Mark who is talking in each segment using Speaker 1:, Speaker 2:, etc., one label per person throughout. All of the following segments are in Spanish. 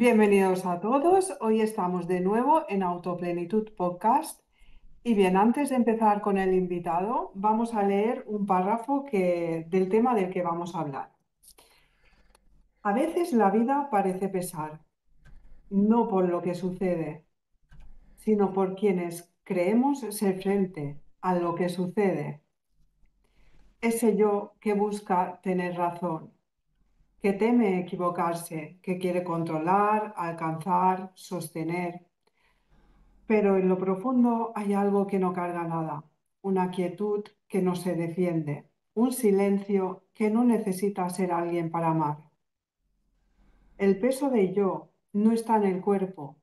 Speaker 1: Bienvenidos a todos. Hoy estamos de nuevo en Autoplenitud Podcast. Y bien, antes de empezar con el invitado, vamos a leer un párrafo del tema del que vamos a hablar. A veces la vida parece pesar, no por lo que sucede, sino por quienes creemos ser frente a lo que sucede. Ese yo que busca tener razón, que teme equivocarse, que quiere controlar, alcanzar, sostener. Pero en lo profundo hay algo que no carga nada, una quietud que no se defiende, un silencio que no necesita ser alguien para amar. El peso de yo no está en el cuerpo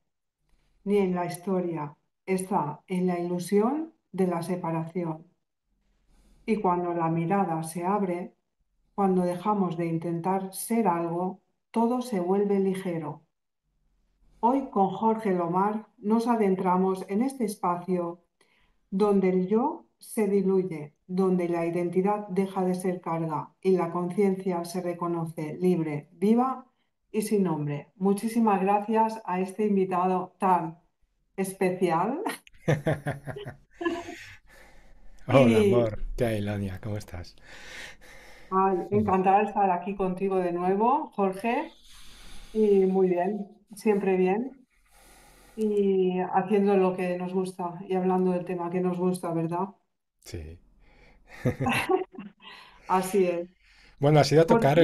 Speaker 1: ni en la historia, está en la ilusión de la separación. Y cuando la mirada se abre, cuando dejamos de intentar ser algo, todo se vuelve ligero. Hoy con Jorge Lomar nos adentramos en este espacio donde el yo se diluye, donde la identidad deja de ser carga y la conciencia se reconoce libre, viva y sin nombre. Muchísimas gracias a este invitado tan especial
Speaker 2: Hola,
Speaker 1: y
Speaker 2: amor. ¿Qué hay, Lania? ¿Cómo estás?
Speaker 1: encantada de estar aquí contigo de nuevo, Jorge, y muy bien, siempre bien. Y haciendo lo que nos gusta y hablando del tema que nos gusta, ¿verdad?
Speaker 2: Sí.
Speaker 1: Así es.
Speaker 2: Bueno, ha sido tocar
Speaker 1: Jorge,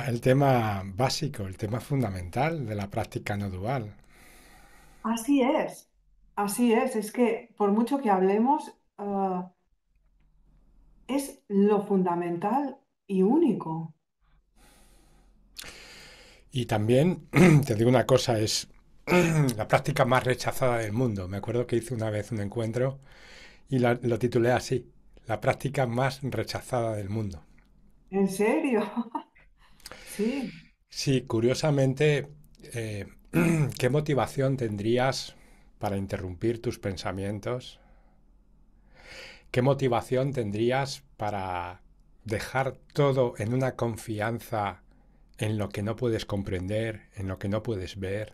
Speaker 2: el tema básico, el tema fundamental de la práctica no dual.
Speaker 1: así es. Así es que por mucho que hablemos, es lo fundamental y único.
Speaker 2: Y también, te digo una cosa, es la práctica más rechazada del mundo. Me acuerdo que hice una vez un encuentro y lo titulé así, la práctica más rechazada del mundo.
Speaker 1: ¿En serio? Sí.
Speaker 2: Sí, curiosamente, eh, ¿qué motivación tendrías para interrumpir tus pensamientos? ¿Qué motivación tendrías para dejar todo en una confianza en lo que no puedes comprender, en lo que no puedes ver?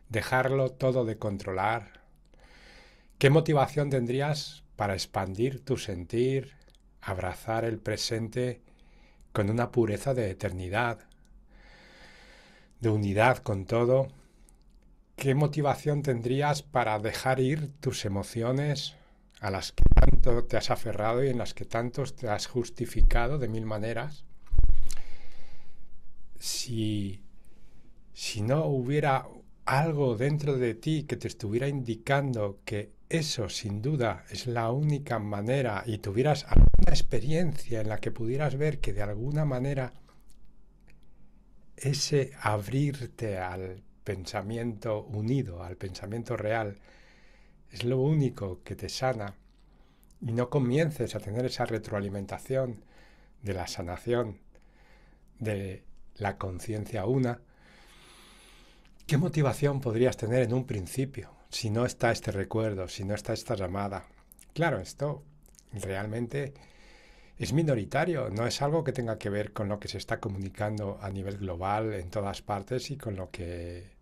Speaker 2: Dejarlo todo de controlar. ¿Qué motivación tendrías para expandir tu sentir, abrazar el presente con una pureza de eternidad, de unidad con todo? ¿Qué motivación tendrías para dejar ir tus emociones a las que tanto te has aferrado y en las que tanto te has justificado de mil maneras? Si, si no hubiera algo dentro de ti que te estuviera indicando que eso sin duda es la única manera y tuvieras alguna experiencia en la que pudieras ver que de alguna manera ese abrirte al pensamiento unido, al pensamiento real, es lo único que te sana y no comiences a tener esa retroalimentación de la sanación, de la conciencia una, ¿qué motivación podrías tener en un principio si no está este recuerdo, si no está esta llamada? Claro, esto realmente es minoritario, no es algo que tenga que ver con lo que se está comunicando a nivel global en todas partes y con lo que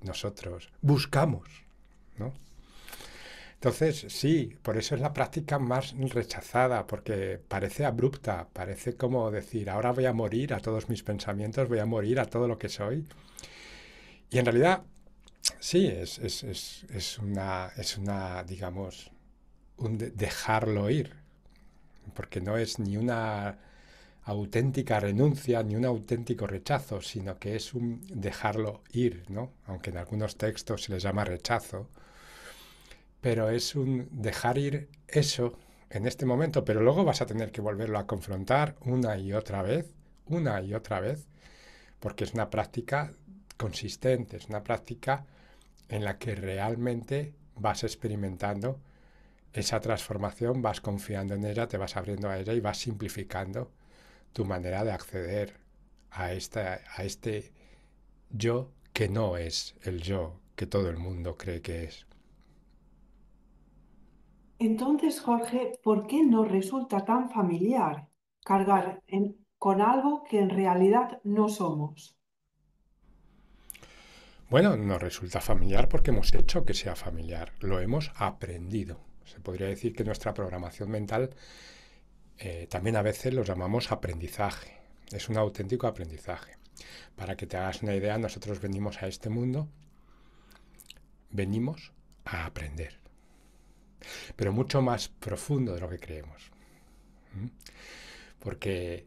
Speaker 2: nosotros buscamos, ¿no? Entonces, sí, por eso es la práctica más rechazada, porque parece abrupta, parece como decir, ahora voy a morir a todos mis pensamientos, voy a morir a todo lo que soy. Y en realidad, sí, es una, digamos, dejarlo ir, porque no es ni una auténtica renuncia ni un auténtico rechazo, sino que es un dejarlo ir, ¿no? Aunque en algunos textos se les llama rechazo, pero es un dejar ir eso en este momento, pero luego vas a tener que volverlo a confrontar una y otra vez, porque es una práctica consistente, es una práctica en la que realmente vas experimentando esa transformación, vas confiando en ella, te vas abriendo a ella y vas simplificando tu manera de acceder a este yo que no es el yo que todo el mundo cree que es.
Speaker 1: Entonces, Jorge, ¿por qué nos resulta tan familiar cargar en con algo que en realidad no somos?
Speaker 2: Bueno, nos resulta familiar porque hemos hecho que sea familiar, lo hemos aprendido. Se podría decir que nuestra programación mental también a veces lo llamamos aprendizaje. Es un auténtico aprendizaje. Para que te hagas una idea, nosotros venimos a este mundo, venimos a aprender, pero mucho más profundo de lo que creemos. ¿Mm? Porque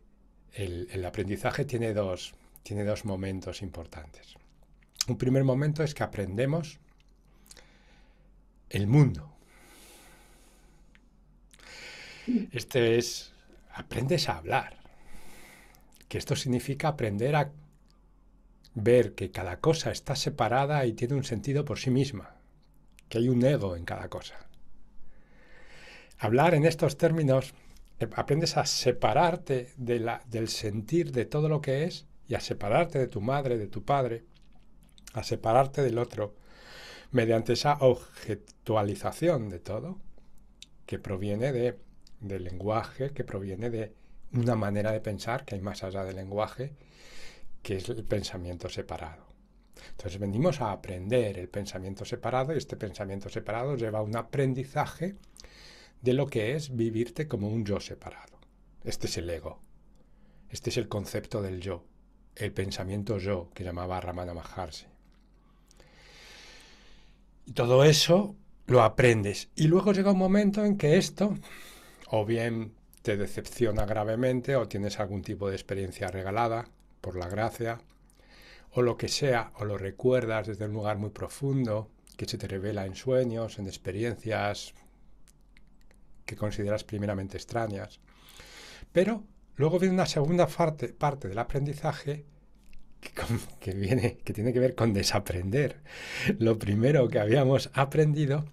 Speaker 2: el aprendizaje tiene dos momentos importantes. Un primer momento es que aprendemos el mundo. Este es, aprendes a hablar, que esto significa aprender a ver que cada cosa está separada y tiene un sentido por sí misma, que hay un ego en cada cosa. Hablar en estos términos, aprendes a separarte del sentir de todo lo que es y a separarte de tu madre, de tu padre, a separarte del otro, mediante esa objetualización de todo, que proviene del lenguaje, que proviene de una manera de pensar que hay más allá del lenguaje, que es el pensamiento separado. Entonces venimos a aprender el pensamiento separado y este pensamiento separado lleva a un aprendizaje de lo que es vivirte como un yo separado. Este es el ego. Este es el concepto del yo, el pensamiento yo que llamaba Ramana Maharshi. Y todo eso lo aprendes. Y luego llega un momento en que esto, o bien te decepciona gravemente, o tienes algún tipo de experiencia regalada por la gracia, o lo que sea, o lo recuerdas desde un lugar muy profundo, que se te revela en sueños, en experiencias que consideras primeramente extrañas. Pero luego viene una segunda parte del aprendizaje que tiene que ver con desaprender lo primero que habíamos aprendido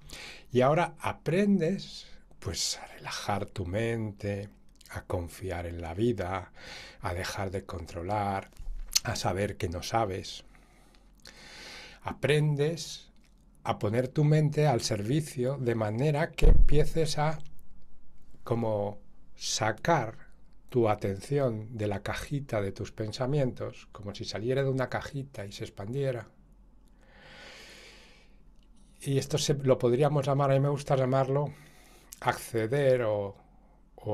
Speaker 2: y ahora aprendes pues a relajar tu mente, a confiar en la vida, a dejar de controlar, a saber que no sabes. Aprendes a poner tu mente al servicio de manera que empieces a como sacar tu atención de la cajita de tus pensamientos, como si saliera de una cajita y se expandiera. Y esto lo podríamos llamar, a mí me gusta llamarlo, acceder o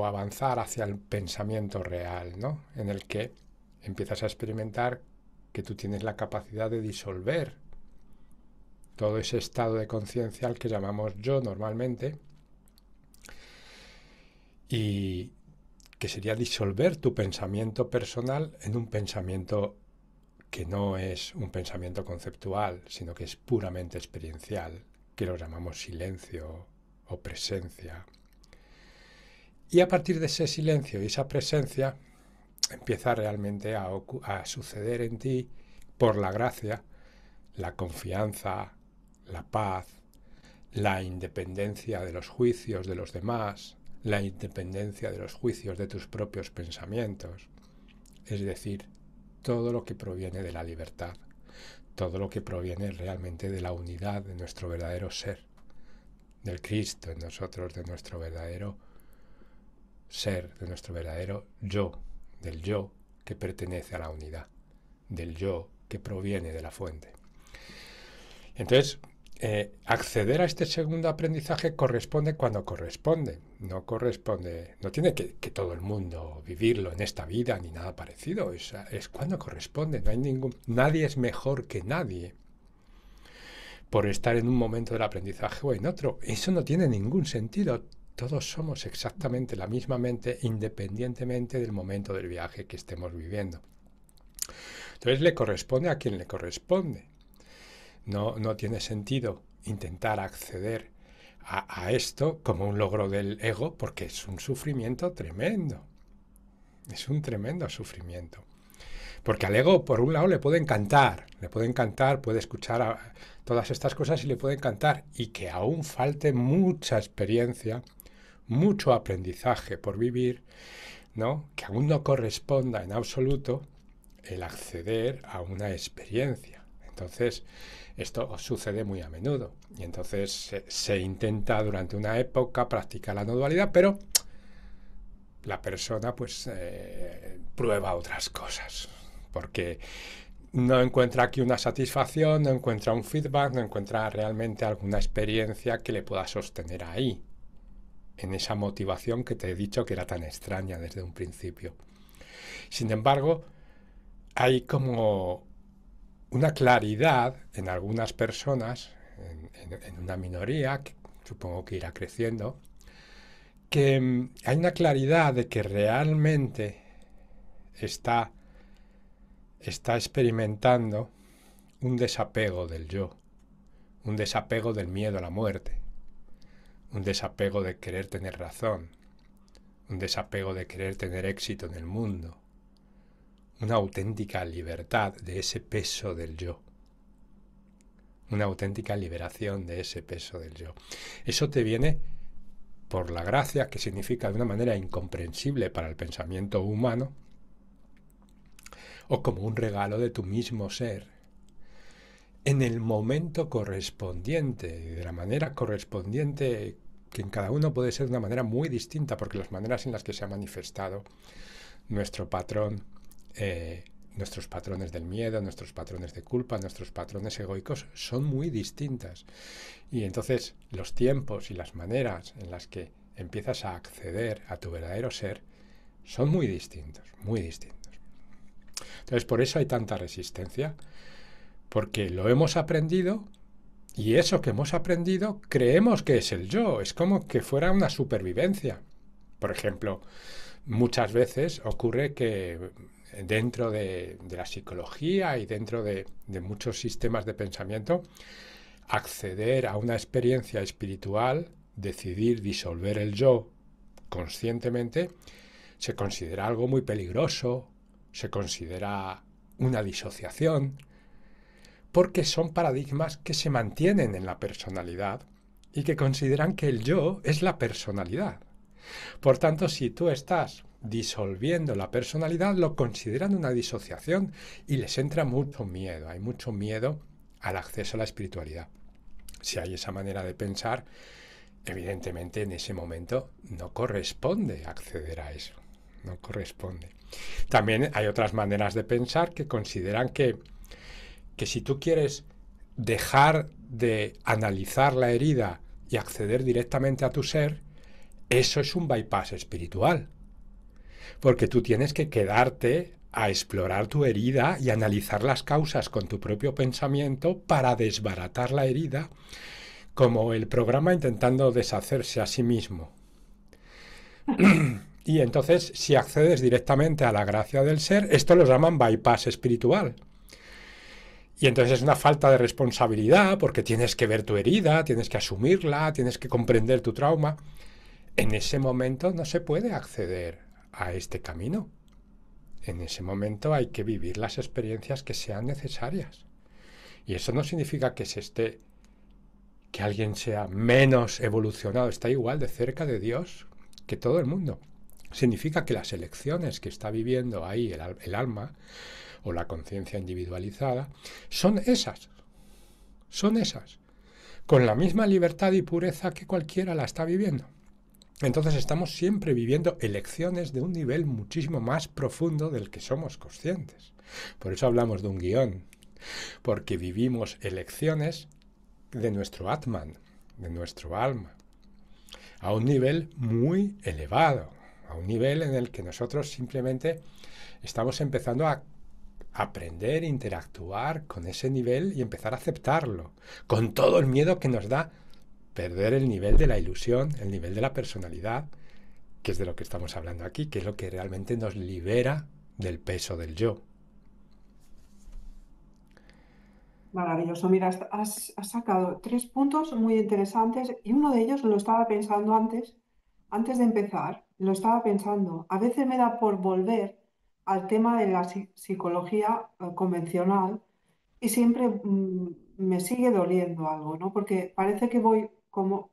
Speaker 2: avanzar hacia el pensamiento real, ¿no? En el que empiezas a experimentar que tú tienes la capacidad de disolver todo ese estado de conciencia al que llamamos yo normalmente, y que sería disolver tu pensamiento personal en un pensamiento que no es un pensamiento conceptual, sino que es puramente experiencial, que lo llamamos silencio o presencia. Y a partir de ese silencio y esa presencia empieza realmente a suceder en ti, por la gracia, la confianza, la paz, la independencia de los juicios de los demás, la independencia de los juicios de tus propios pensamientos, es decir, todo lo que proviene de la libertad, todo lo que proviene realmente de la unidad de nuestro verdadero ser, del Cristo en nosotros, de nuestro verdadero ser, de nuestro verdadero yo, del yo que pertenece a la unidad, del yo que proviene de la fuente. Entonces, acceder a este segundo aprendizaje corresponde cuando corresponde. No corresponde, no tiene que todo el mundo vivirlo en esta vida ni nada parecido. Es cuando corresponde. No hay nadie es mejor que nadie por estar en un momento del aprendizaje o en otro. Eso no tiene ningún sentido. Todos somos exactamente la misma mente independientemente del momento del viaje que estemos viviendo. Entonces le corresponde a quien le corresponde. No tiene sentido intentar acceder a esto como un logro del ego porque es un sufrimiento tremendo. Es un tremendo sufrimiento. Porque al ego, por un lado, le puede encantar, puede escuchar todas estas cosas y le puede encantar. Y que aún falte mucha experiencia, mucho aprendizaje por vivir, ¿no? Que aún no corresponda en absoluto el acceder a una experiencia. Entonces, esto sucede muy a menudo. Y entonces se intenta durante una época practicar la no dualidad, pero la persona pues prueba otras cosas, porque no encuentra aquí una satisfacción, no encuentra un feedback, no encuentra realmente alguna experiencia que le pueda sostener ahí, en esa motivación que te he dicho que era tan extraña desde un principio. Sin embargo, hay como una claridad en algunas personas, en una minoría, que supongo que irá creciendo, que hay una claridad de que realmente está, está experimentando un desapego del yo, un desapego del miedo a la muerte, un desapego de querer tener razón, un desapego de querer tener éxito en el mundo, una auténtica libertad de ese peso del yo, una auténtica liberación de ese peso del yo. Eso te viene por la gracia, que significa de una manera incomprensible para el pensamiento humano, o como un regalo de tu mismo ser, en el momento correspondiente, de la manera correspondiente, que en cada uno puede ser de una manera muy distinta, porque las maneras en las que se ha manifestado nuestro patrón, nuestros patrones del miedo, nuestros patrones de culpa, nuestros patrones egoicos son muy distintas. Y entonces los tiempos y las maneras en las que empiezas a acceder a tu verdadero ser son muy distintos, muy distintos. Entonces por eso hay tanta resistencia, porque lo hemos aprendido y eso que hemos aprendido creemos que es el yo, es como que fuera una supervivencia. Por ejemplo, muchas veces ocurre que dentro de la psicología y dentro de muchos sistemas de pensamiento, acceder a una experiencia espiritual, decidir disolver el yo conscientemente, se considera algo muy peligroso, se considera una disociación, porque son paradigmas que se mantienen en la personalidad y que consideran que el yo es la personalidad. Por tanto, si tú estás disolviendo la personalidad, lo consideran una disociación y les entra mucho miedo. Hay mucho miedo al acceso a la espiritualidad. Si hay esa manera de pensar, evidentemente en ese momento no corresponde acceder a eso. No corresponde. También hay otras maneras de pensar que consideran que si tú quieres dejar de analizar la herida y acceder directamente a tu ser, eso es un bypass espiritual. Porque tú tienes que quedarte a explorar tu herida y analizar las causas con tu propio pensamiento para desbaratar la herida, como el programa intentando deshacerse a sí mismo. Y entonces, si accedes directamente a la gracia del ser, esto lo llaman bypass espiritual. Y entonces es una falta de responsabilidad porque tienes que ver tu herida, tienes que asumirla, tienes que comprender tu trauma. En ese momento no se puede acceder a este camino. En ese momento hay que vivir las experiencias que sean necesarias. Y eso no significa que que alguien sea menos evolucionado, está igual de cerca de Dios que todo el mundo. Significa que las elecciones que está viviendo ahí el alma o la conciencia individualizada son esas, con la misma libertad y pureza que cualquiera la está viviendo. Entonces estamos siempre viviendo elecciones de un nivel muchísimo más profundo del que somos conscientes. Por eso hablamos de un guión, porque vivimos elecciones de nuestro Atman, de nuestro alma, a un nivel muy elevado, a un nivel en el que nosotros simplemente estamos empezando a aprender, interactuar con ese nivel y empezar a aceptarlo, con todo el miedo que nos da perder el nivel de la ilusión, el nivel de la personalidad, que es de lo que estamos hablando aquí, que es lo que realmente nos libera del peso del yo.
Speaker 1: Maravilloso. Mira, has sacado tres puntos muy interesantes y uno de ellos lo estaba pensando antes de empezar, lo estaba pensando. A veces me da por volver al tema de la psicología convencional y siempre me sigue doliendo algo, ¿no? Porque parece que voy como...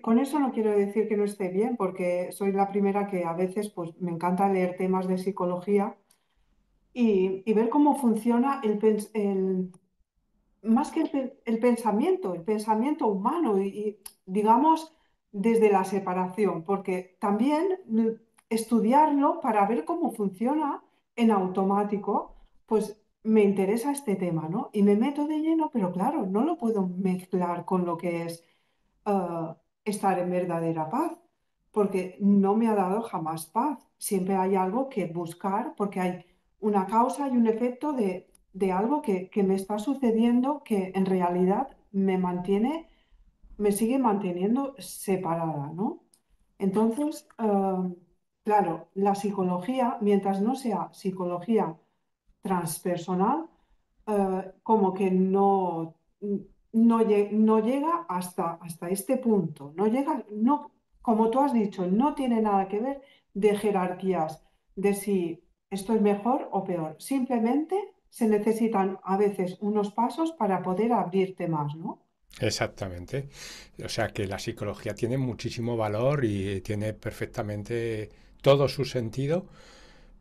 Speaker 1: con eso no quiero decir que no esté bien, porque soy la primera que a veces pues, me encanta leer temas de psicología y ver cómo funciona más que el pensamiento humano y, digamos, desde la separación, porque también estudiarlo para ver cómo funciona en automático, pues me interesa este tema, ¿no? Y me meto de lleno, pero claro, no lo puedo mezclar con lo que es eh, estar en verdadera paz, porque no me ha dado jamás paz. Siempre hay algo que buscar, porque hay una causa y un efecto de algo que me está sucediendo que en realidad me sigue manteniendo separada, ¿no? Entonces, claro, la psicología, mientras no sea psicología transpersonal, como que no llega hasta este punto. No llega, no, como tú has dicho, no tiene nada que ver de jerarquías, de si esto es mejor o peor. Simplemente se necesitan a veces unos pasos para poder abrirte más, ¿no?
Speaker 2: Exactamente. O sea que la psicología tiene muchísimo valor y tiene perfectamente todo su sentido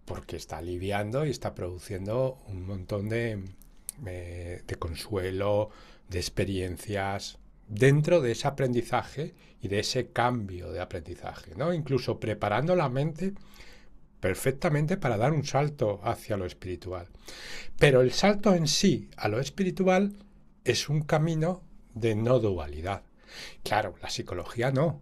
Speaker 2: porque está aliviando y está produciendo un montón de consuelo, de experiencias dentro de ese aprendizaje y de ese cambio de aprendizaje, ¿no? Incluso preparando la mente perfectamente para dar un salto hacia lo espiritual. Pero el salto en sí a lo espiritual es un camino de no dualidad. Claro, la psicología no.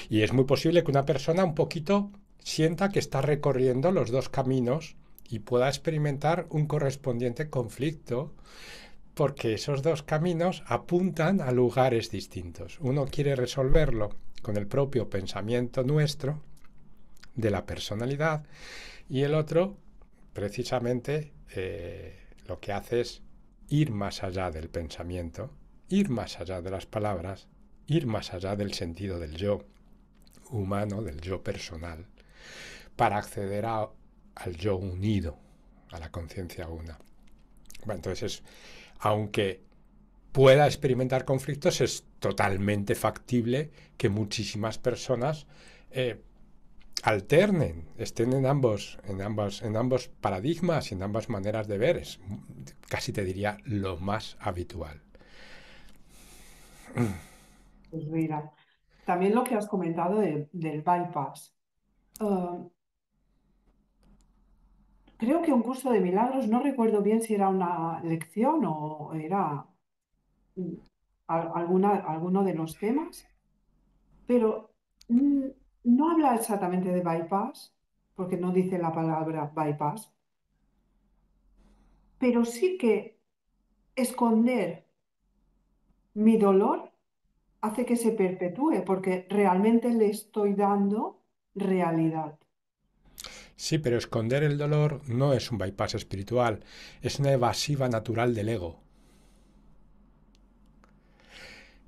Speaker 2: Y es muy posible que una persona un poquito sienta que está recorriendo los dos caminos y pueda experimentar un correspondiente conflicto porque esos dos caminos apuntan a lugares distintos. Uno quiere resolverlo con el propio pensamiento nuestro de la personalidad y el otro precisamente lo que hace es ir más allá del pensamiento, ir más allá de las palabras, ir más allá del sentido del yo humano, del yo personal, para acceder al yo unido, a la conciencia una. Bueno, entonces, aunque pueda experimentar conflictos, es totalmente factible que muchísimas personas alternen, estén en ambos paradigmas y en ambas maneras de ver. Es casi te diría lo más habitual.
Speaker 1: Pues mira, también lo que has comentado del bypass. Eh, Creo que un curso de milagros, no recuerdo bien si era una lección o era mm, alguno de los temas, pero mm, no habla exactamente de bypass, porque no dice la palabra bypass, pero sí que esconder mi dolor hace que se perpetúe, porque realmente le estoy dando realidad.
Speaker 2: Sí, pero esconder el dolor no es un bypass espiritual, es una evasiva natural del ego.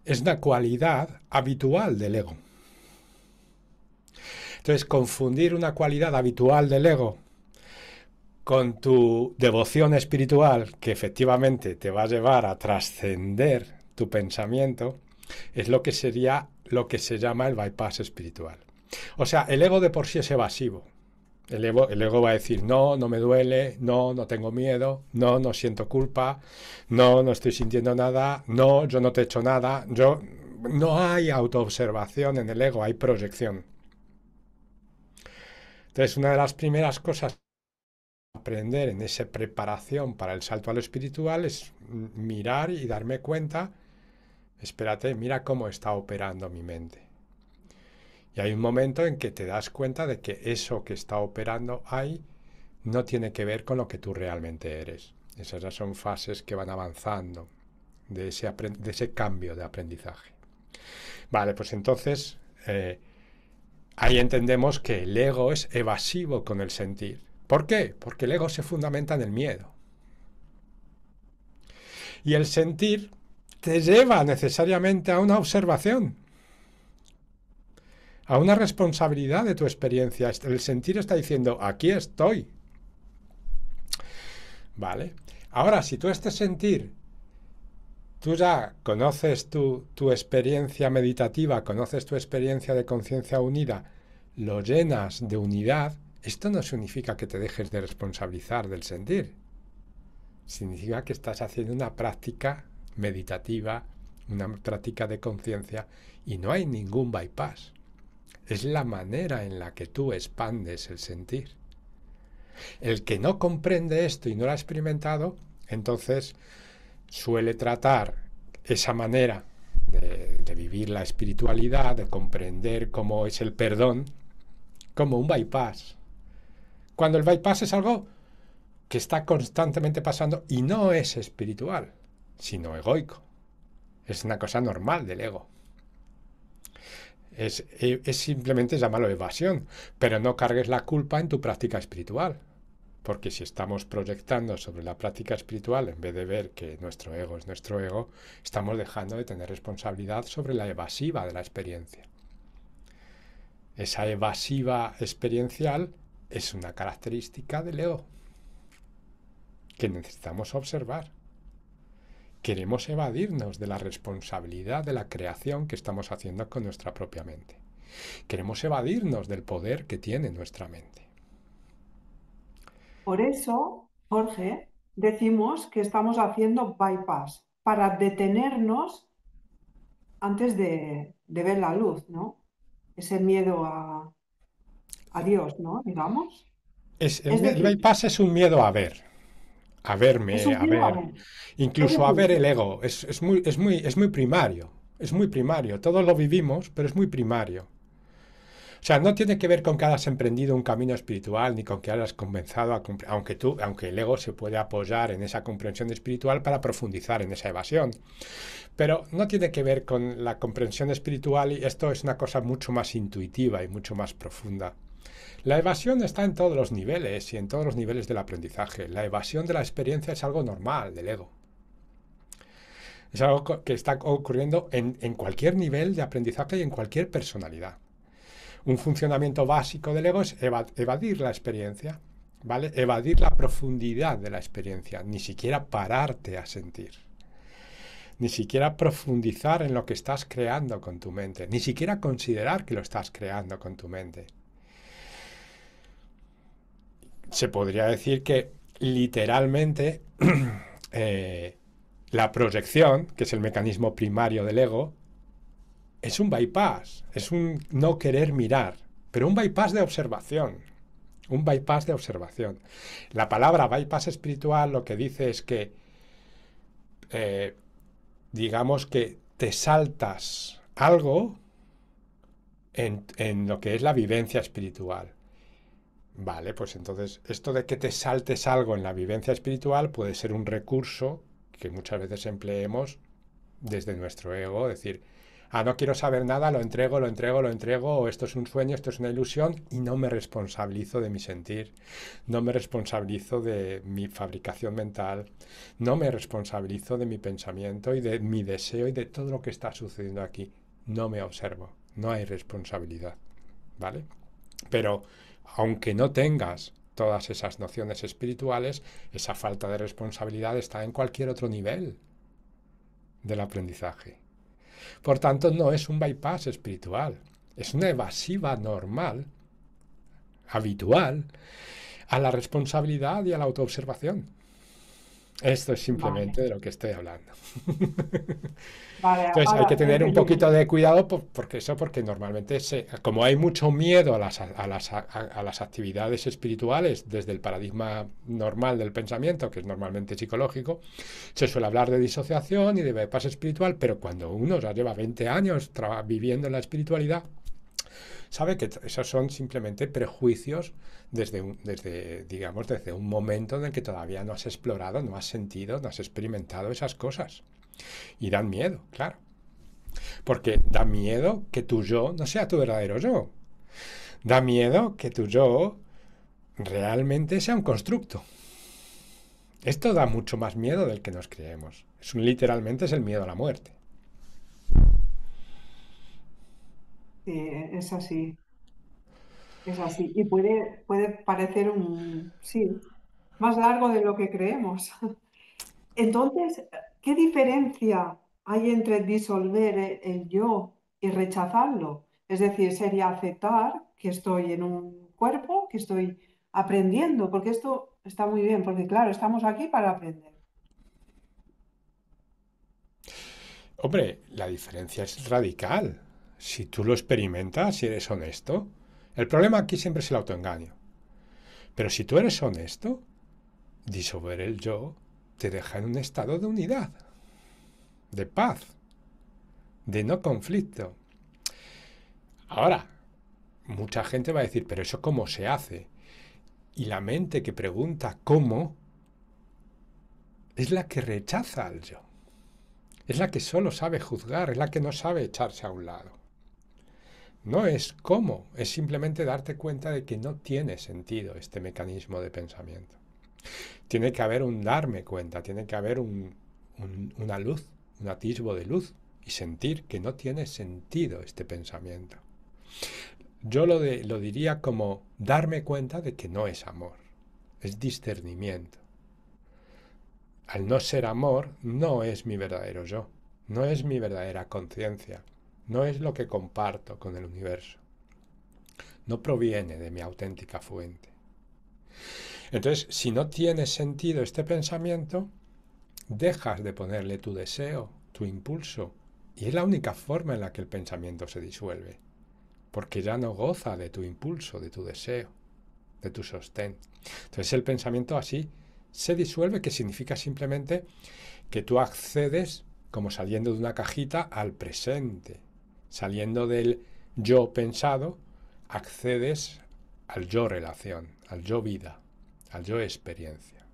Speaker 2: Es una cualidad habitual del ego. Entonces, confundir una cualidad habitual del ego con tu devoción espiritual, que efectivamente te va a llevar a trascender tu pensamiento, es lo que sería lo que se llama el bypass espiritual. O sea, el ego de por sí es evasivo. El ego va a decir, no, no me duele, no, no tengo miedo, no, no siento culpa, no, no estoy sintiendo nada, no, yo no te he hecho nada, no hay autoobservación en el ego, hay proyección. Entonces, una de las primeras cosas a aprender en esa preparación para el salto a lo espiritual es mirar y darme cuenta, espérate, mira cómo está operando mi mente. Y hay un momento en que te das cuenta de que eso que está operando ahí no tiene que ver con lo que tú realmente eres. Esas ya son fases que van avanzando de ese cambio de aprendizaje. Vale, pues entonces ahí entendemos que el ego es evasivo con el sentir. ¿Por qué? Porque el ego se fundamenta en el miedo. Y el sentir te lleva necesariamente a una observación, a una responsabilidad de tu experiencia. El sentir está diciendo, aquí estoy. ¿Vale? Ahora, si tú este sentir, tú ya conoces tu experiencia meditativa, conoces tu experiencia de conciencia unida, lo llenas de unidad, esto no significa que te dejes de responsabilizar del sentir. Significa que estás haciendo una práctica meditativa, una práctica de conciencia, Y no hay ningún bypass. Es la manera en la que tú expandes el sentir. El que no comprende esto y no lo ha experimentado, entonces suele tratar esa manera de vivir la espiritualidad, de comprender cómo es el perdón, como un bypass. Cuando el bypass es algo que está constantemente pasando y no es espiritual, sino egoico. Es una cosa normal del ego. Es simplemente llamarlo evasión, pero no cargues la culpa en tu práctica espiritual. Porque si estamos proyectando sobre la práctica espiritual, en vez de ver que nuestro ego es nuestro ego, estamos dejando de tener responsabilidad sobre la evasiva de la experiencia. Esa evasiva experiencial es una característica del ego que necesitamos observar. Queremos evadirnos de la responsabilidad de la creación que estamos haciendo con nuestra propia mente. Queremos evadirnos del poder que tiene nuestra mente.
Speaker 1: Por eso, Jorge, decimos que estamos haciendo bypass para detenernos antes de ver la luz, ¿no? Ese miedo a Dios, ¿no? Digamos. Es
Speaker 2: El
Speaker 1: decir,
Speaker 2: bypass es un miedo a
Speaker 1: es
Speaker 2: verme,
Speaker 1: un
Speaker 2: a
Speaker 1: miedo a
Speaker 2: ver,
Speaker 1: ver. Es
Speaker 2: incluso a
Speaker 1: decir,
Speaker 2: ver el ego. Es muy primario. Es muy primario. Todos lo vivimos, pero es muy primario. O sea, no tiene que ver con que hayas emprendido un camino espiritual ni con que hayas comenzado a cumplir, aunque el ego se puede apoyar en esa comprensión espiritual para profundizar en esa evasión. Pero no tiene que ver con la comprensión espiritual y esto es una cosa mucho más intuitiva y mucho más profunda. La evasión está en todos los niveles y en todos los niveles del aprendizaje. La evasión de la experiencia es algo normal del ego. Es algo que está ocurriendo en cualquier nivel de aprendizaje y en cualquier personalidad. Un funcionamiento básico del ego es evadir la experiencia, ¿vale? Evadir la profundidad de la experiencia, ni siquiera pararte a sentir, ni siquiera profundizar en lo que estás creando con tu mente, ni siquiera considerar que lo estás creando con tu mente. Se podría decir que literalmente la proyección, que es el mecanismo primario del ego, es un bypass, es un no querer mirar, pero un bypass de observación. Un bypass de observación. La palabra bypass espiritual lo que dice es que, eh, digamos que te saltas algo en lo que es la vivencia espiritual. Vale, pues entonces esto de que te saltes algo en la vivencia espiritual puede ser un recurso que muchas veces empleemos desde nuestro ego, decir, no quiero saber nada, lo entrego, lo entrego, lo entrego, o esto es un sueño, esto es una ilusión, y no me responsabilizo de mi sentir, no me responsabilizo de mi fabricación mental, no me responsabilizo de mi pensamiento y de mi deseo y de todo lo que está sucediendo aquí. No me observo, no hay responsabilidad, ¿vale? Pero aunque no tengas todas esas nociones espirituales, esa falta de responsabilidad está en cualquier otro nivel del aprendizaje. Por tanto, no es un bypass espiritual, es una evasiva normal, habitual, a la responsabilidad y a la autoobservación. Esto es
Speaker 1: vale,
Speaker 2: simplemente de lo que estoy hablando.
Speaker 1: vale,
Speaker 2: Entonces hay que
Speaker 1: ahora he
Speaker 2: tener un
Speaker 1: entendido.
Speaker 2: poquito de cuidado porque normalmente como hay mucho miedo a las actividades espirituales desde el paradigma normal del pensamiento, que es normalmente psicológico, se suele hablar de disociación y de bypass espiritual, pero cuando uno ya lleva 20 años viviendo en la espiritualidad, sabe que esos son simplemente prejuicios digamos, desde un momento en el que todavía no has explorado, no has sentido, no has experimentado esas cosas. Y dan miedo, claro. Porque da miedo que tu yo no sea tu verdadero yo. Da miedo que tu yo realmente sea un constructo. Esto da mucho más miedo del que nos creemos. Literalmente es el miedo a la muerte.
Speaker 1: Sí, es así, es así. Y puede parecer sí, más largo de lo que creemos. Entonces, ¿qué diferencia hay entre disolver el yo y rechazarlo? Es decir, sería aceptar que estoy en un cuerpo, que estoy aprendiendo, porque esto está muy bien, porque claro, estamos aquí para aprender.
Speaker 2: Hombre, la diferencia es radical. Si tú lo experimentas, si eres honesto, el problema aquí siempre es el autoengaño. Pero si tú eres honesto, disolver el yo te deja en un estado de unidad, de paz, de no conflicto. Ahora, mucha gente va a decir, pero eso cómo se hace. Y la mente que pregunta cómo es la que rechaza al yo. Es la que solo sabe juzgar, es la que no sabe echarse a un lado. No es cómo, es simplemente darte cuenta de que no tiene sentido este mecanismo de pensamiento. Tiene que haber un darme cuenta, tiene que haber una luz, un atisbo de luz y sentir que no tiene sentido este pensamiento. Yo lo diría como darme cuenta de que no es amor, es discernimiento. Al no ser amor, no es mi verdadero yo, no es mi verdadera conciencia, no es lo que comparto con el universo, no proviene de mi auténtica fuente. Entonces, si no tiene sentido este pensamiento, dejas de ponerle tu deseo, tu impulso, y es la única forma en la que el pensamiento se disuelve, porque ya no goza de tu impulso, de tu deseo, de tu sostén. Entonces el pensamiento así se disuelve, que significa simplemente que tú accedes, como saliendo de una cajita, al presente. Saliendo del yo pensado, accedes al yo relación, al yo vida, al yo experiencia.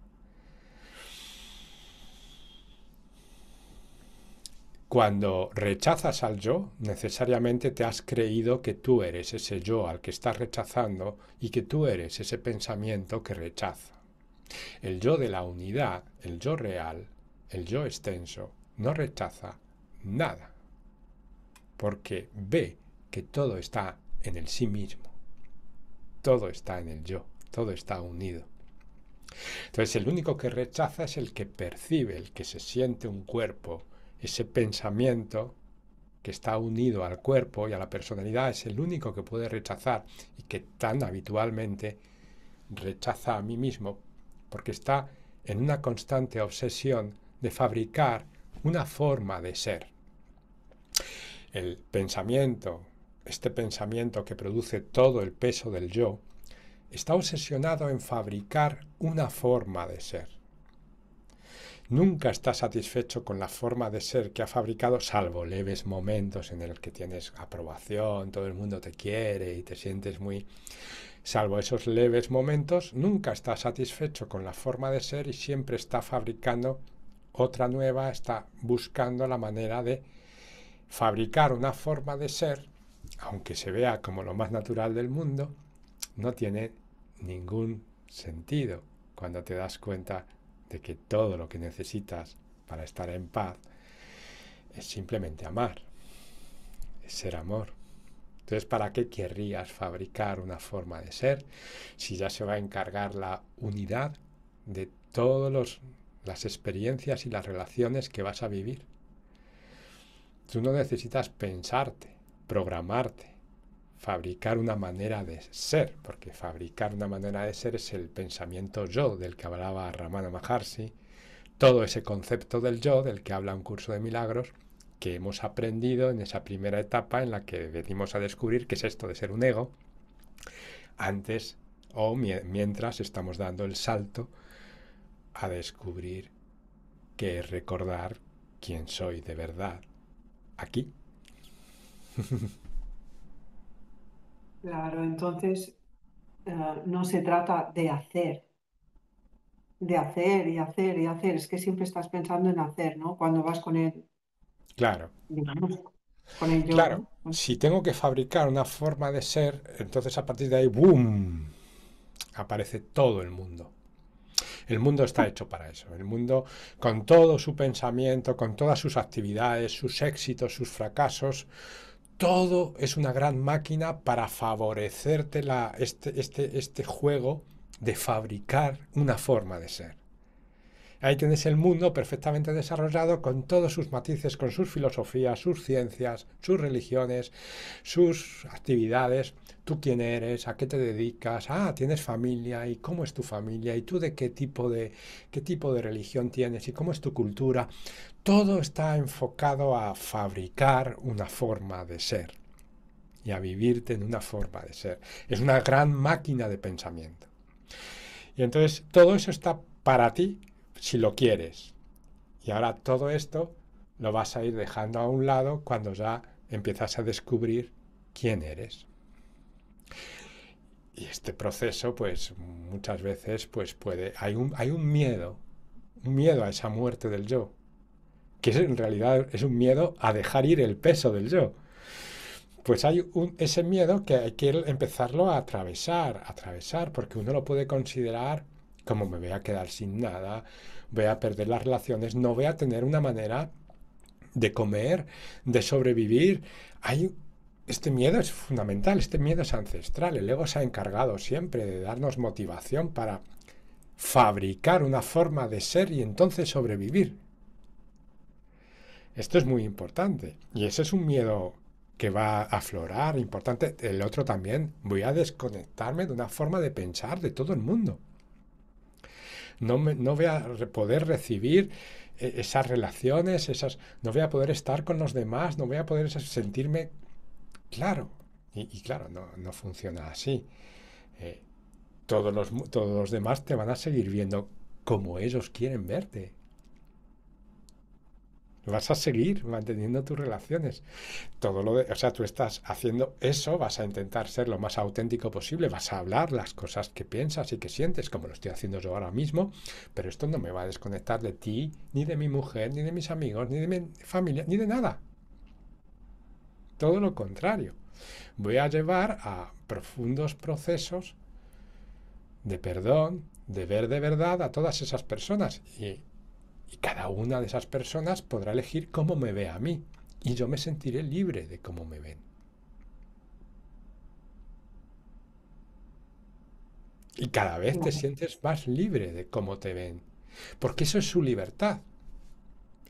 Speaker 2: Cuando rechazas al yo, necesariamente te has creído que tú eres ese yo al que estás rechazando y que tú eres ese pensamiento que rechaza. El yo de la unidad, el yo real, el yo extenso, no rechaza nada, porque ve que todo está en el sí mismo, todo está en el yo, todo está unido. Entonces el único que rechaza es el que percibe, el que se siente un cuerpo, ese pensamiento que está unido al cuerpo y a la personalidad es el único que puede rechazar y que tan habitualmente rechaza a mí mismo porque está en una constante obsesión de fabricar una forma de ser. El pensamiento, este pensamiento que produce todo el peso del yo, está obsesionado en fabricar una forma de ser. Nunca está satisfecho con la forma de ser que ha fabricado, salvo leves momentos en el que tienes aprobación, todo el mundo te quiere y te sientes muy... Salvo esos leves momentos, nunca está satisfecho con la forma de ser y siempre está fabricando otra nueva, está buscando la manera de fabricar una forma de ser, aunque se vea como lo más natural del mundo, no tiene ningún sentido cuando te das cuenta de que todo lo que necesitas para estar en paz es simplemente amar, es ser amor. Entonces, ¿para qué querrías fabricar una forma de ser si ya se va a encargar la unidad de todas las experiencias y las relaciones que vas a vivir? Tú no necesitas pensarte, programarte, fabricar una manera de ser, porque fabricar una manera de ser es el pensamiento yo del que hablaba Ramana Maharshi, todo ese concepto del yo del que habla un curso de milagros que hemos aprendido en esa primera etapa en la que venimos a descubrir qué es esto de ser un ego, antes o mientras estamos dando el salto a descubrir qué es recordar quién soy de verdad aquí.
Speaker 1: Claro, entonces no se trata de hacer y hacer y hacer, es que siempre estás pensando en hacer, ¿no? Cuando vas con el,
Speaker 2: Claro,
Speaker 1: digamos, con el yo,
Speaker 2: claro,
Speaker 1: ¿no?
Speaker 2: si tengo que fabricar una forma de ser, entonces a partir de ahí, ¡boom!, aparece todo el mundo. El mundo está hecho para eso. El mundo, con todo su pensamiento, con todas sus actividades, sus éxitos, sus fracasos, todo es una gran máquina para favorecerte este juego de fabricar una forma de ser. Ahí tienes el mundo perfectamente desarrollado con todos sus matices, con sus filosofías, sus ciencias, sus religiones, sus actividades. Tú quién eres, a qué te dedicas, tienes familia, y cómo es tu familia, y tú de qué tipo de religión tienes, y cómo es tu cultura. Todo está enfocado a fabricar una forma de ser. y a vivirte en una forma de ser. Es una gran máquina de pensamiento. Y entonces todo eso está para ti si lo quieres. Y ahora todo esto lo vas a ir dejando a un lado cuando ya empiezas a descubrir quién eres. Y este proceso, pues muchas veces, pues un miedo a esa muerte del yo, que en realidad es un miedo a dejar ir el peso del yo. Pues ese miedo que hay que empezarlo a atravesar, porque uno lo puede considerar como me voy a quedar sin nada, voy a perder las relaciones, no voy a tener una manera de comer, de sobrevivir. Hay, este miedo es fundamental, este miedo es ancestral. El ego se ha encargado siempre de darnos motivación para fabricar una forma de ser y entonces sobrevivir. Esto es muy importante y ese es un miedo que va a aflorar, importante. El otro también, voy a desconectarme de una forma de pensar de todo el mundo. No voy a poder recibir esas relaciones, no voy a poder estar con los demás, no voy a poder sentirme claro. Y claro, no funciona así. Eh, todos los demás te van a seguir viendo como ellos quieren verte. Vas a seguir manteniendo tus relaciones. O sea, tú estás haciendo eso, vas a intentar ser lo más auténtico posible, vas a hablar las cosas que piensas y que sientes, como lo estoy haciendo yo ahora mismo, pero esto no me va a desconectar de ti, ni de mi mujer, ni de mis amigos, ni de mi familia, ni de nada. Todo lo contrario. Voy a llevar a profundos procesos de perdón, de ver de verdad a todas esas personas. Y cada una de esas personas podrá elegir cómo me ve a mí. Y yo me sentiré libre de cómo me ven. Y cada vez te
Speaker 1: Claro.
Speaker 2: sientes más libre de cómo te ven. Porque eso es su libertad.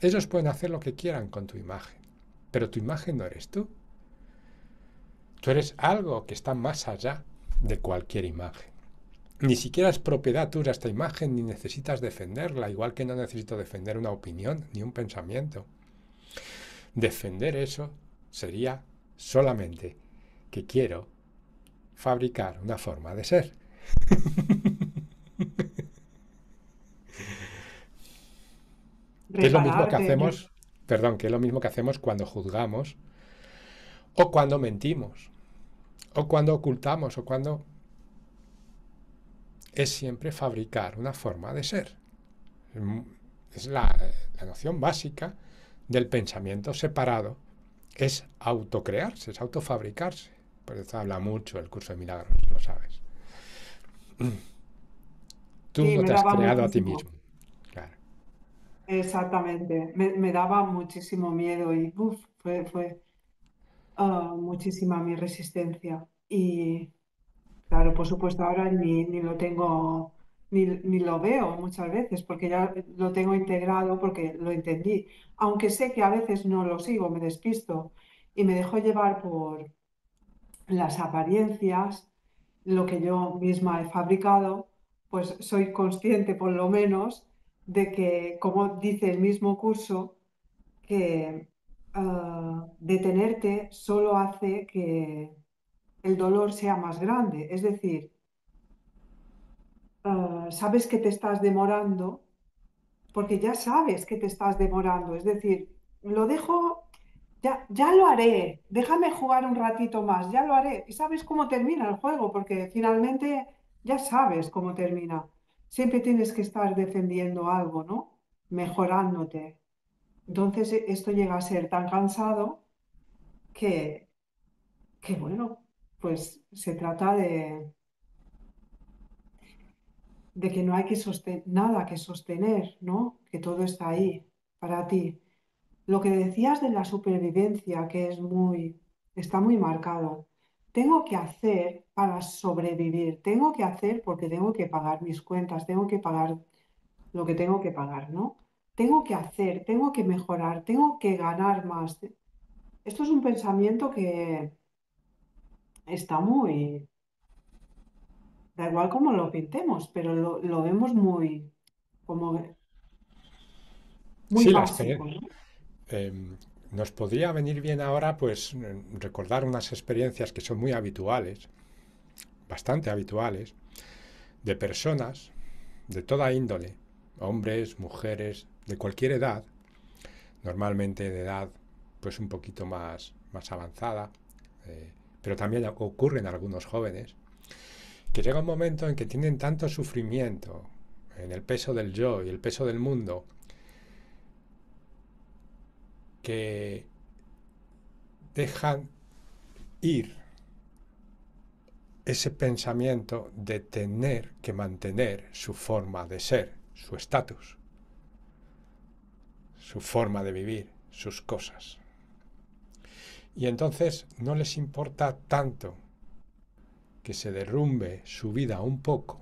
Speaker 2: Ellos pueden hacer lo que quieran con tu imagen. Pero tu imagen no eres tú. Tú eres algo que está más allá de cualquier imagen. Ni siquiera es propiedad tuya esta imagen, ni necesitas defenderla, igual que no necesito defender una opinión ni un pensamiento. Defender eso sería solamente que quiero fabricar una forma de ser. Que es lo mismo que
Speaker 1: Repararte.
Speaker 2: hacemos, perdón, que es lo mismo que hacemos cuando juzgamos, o cuando mentimos, o cuando ocultamos, o cuando es siempre fabricar una forma de ser. Es la noción básica del pensamiento separado, es autocrearse, es autofabricarse. Por eso habla mucho el curso de milagros, lo sabes. Tú
Speaker 1: Sí,
Speaker 2: no
Speaker 1: me
Speaker 2: te has
Speaker 1: daba
Speaker 2: creado a ti
Speaker 1: muchísimo.
Speaker 2: mismo. Claro.
Speaker 1: Exactamente. Me daba muchísimo miedo y uf, fue muchísima mi resistencia. Y claro, por supuesto, ahora ni lo tengo, ni lo veo muchas veces, porque ya lo tengo integrado, porque lo entendí. Aunque sé que a veces no lo sigo, me despisto y me dejo llevar por las apariencias, lo que yo misma he fabricado, pues soy consciente por lo menos de que, como dice el mismo curso, que detenerte solo hace que el dolor sea más grande. Es decir, sabes que te estás demorando porque ya sabes que te estás demorando. Es decir, lo dejo, ya lo haré, déjame jugar un ratito más, ya lo haré. Y sabes cómo termina el juego, porque finalmente ya sabes cómo termina. Siempre tienes que estar defendiendo algo, ¿no? Mejorándote. Entonces esto llega a ser tan cansado que, que bueno, pues se trata de que no hay que nada que sostener, ¿no? Que todo está ahí para ti. Lo que decías de la supervivencia, que está muy marcado. Tengo que hacer para sobrevivir, tengo que hacer porque tengo que pagar mis cuentas, tengo que pagar lo que tengo que pagar, ¿no? Tengo que hacer, tengo que mejorar, tengo que ganar más. Esto es un pensamiento que está muy, da igual cómo lo pintemos, pero lo vemos como muy
Speaker 2: Sí,
Speaker 1: básico, ¿no?
Speaker 2: nos podría venir bien ahora pues recordar unas experiencias que son muy habituales, bastante habituales, de personas de toda índole, hombres, mujeres, de cualquier edad, normalmente de edad pues un poquito más avanzada, pero también ocurre en algunos jóvenes, que llega un momento en que tienen tanto sufrimiento en el peso del yo y el peso del mundo, que dejan ir ese pensamiento de tener que mantener su forma de ser, su estatus, su forma de vivir, sus cosas. Y entonces no les importa tanto que se derrumbe su vida un poco,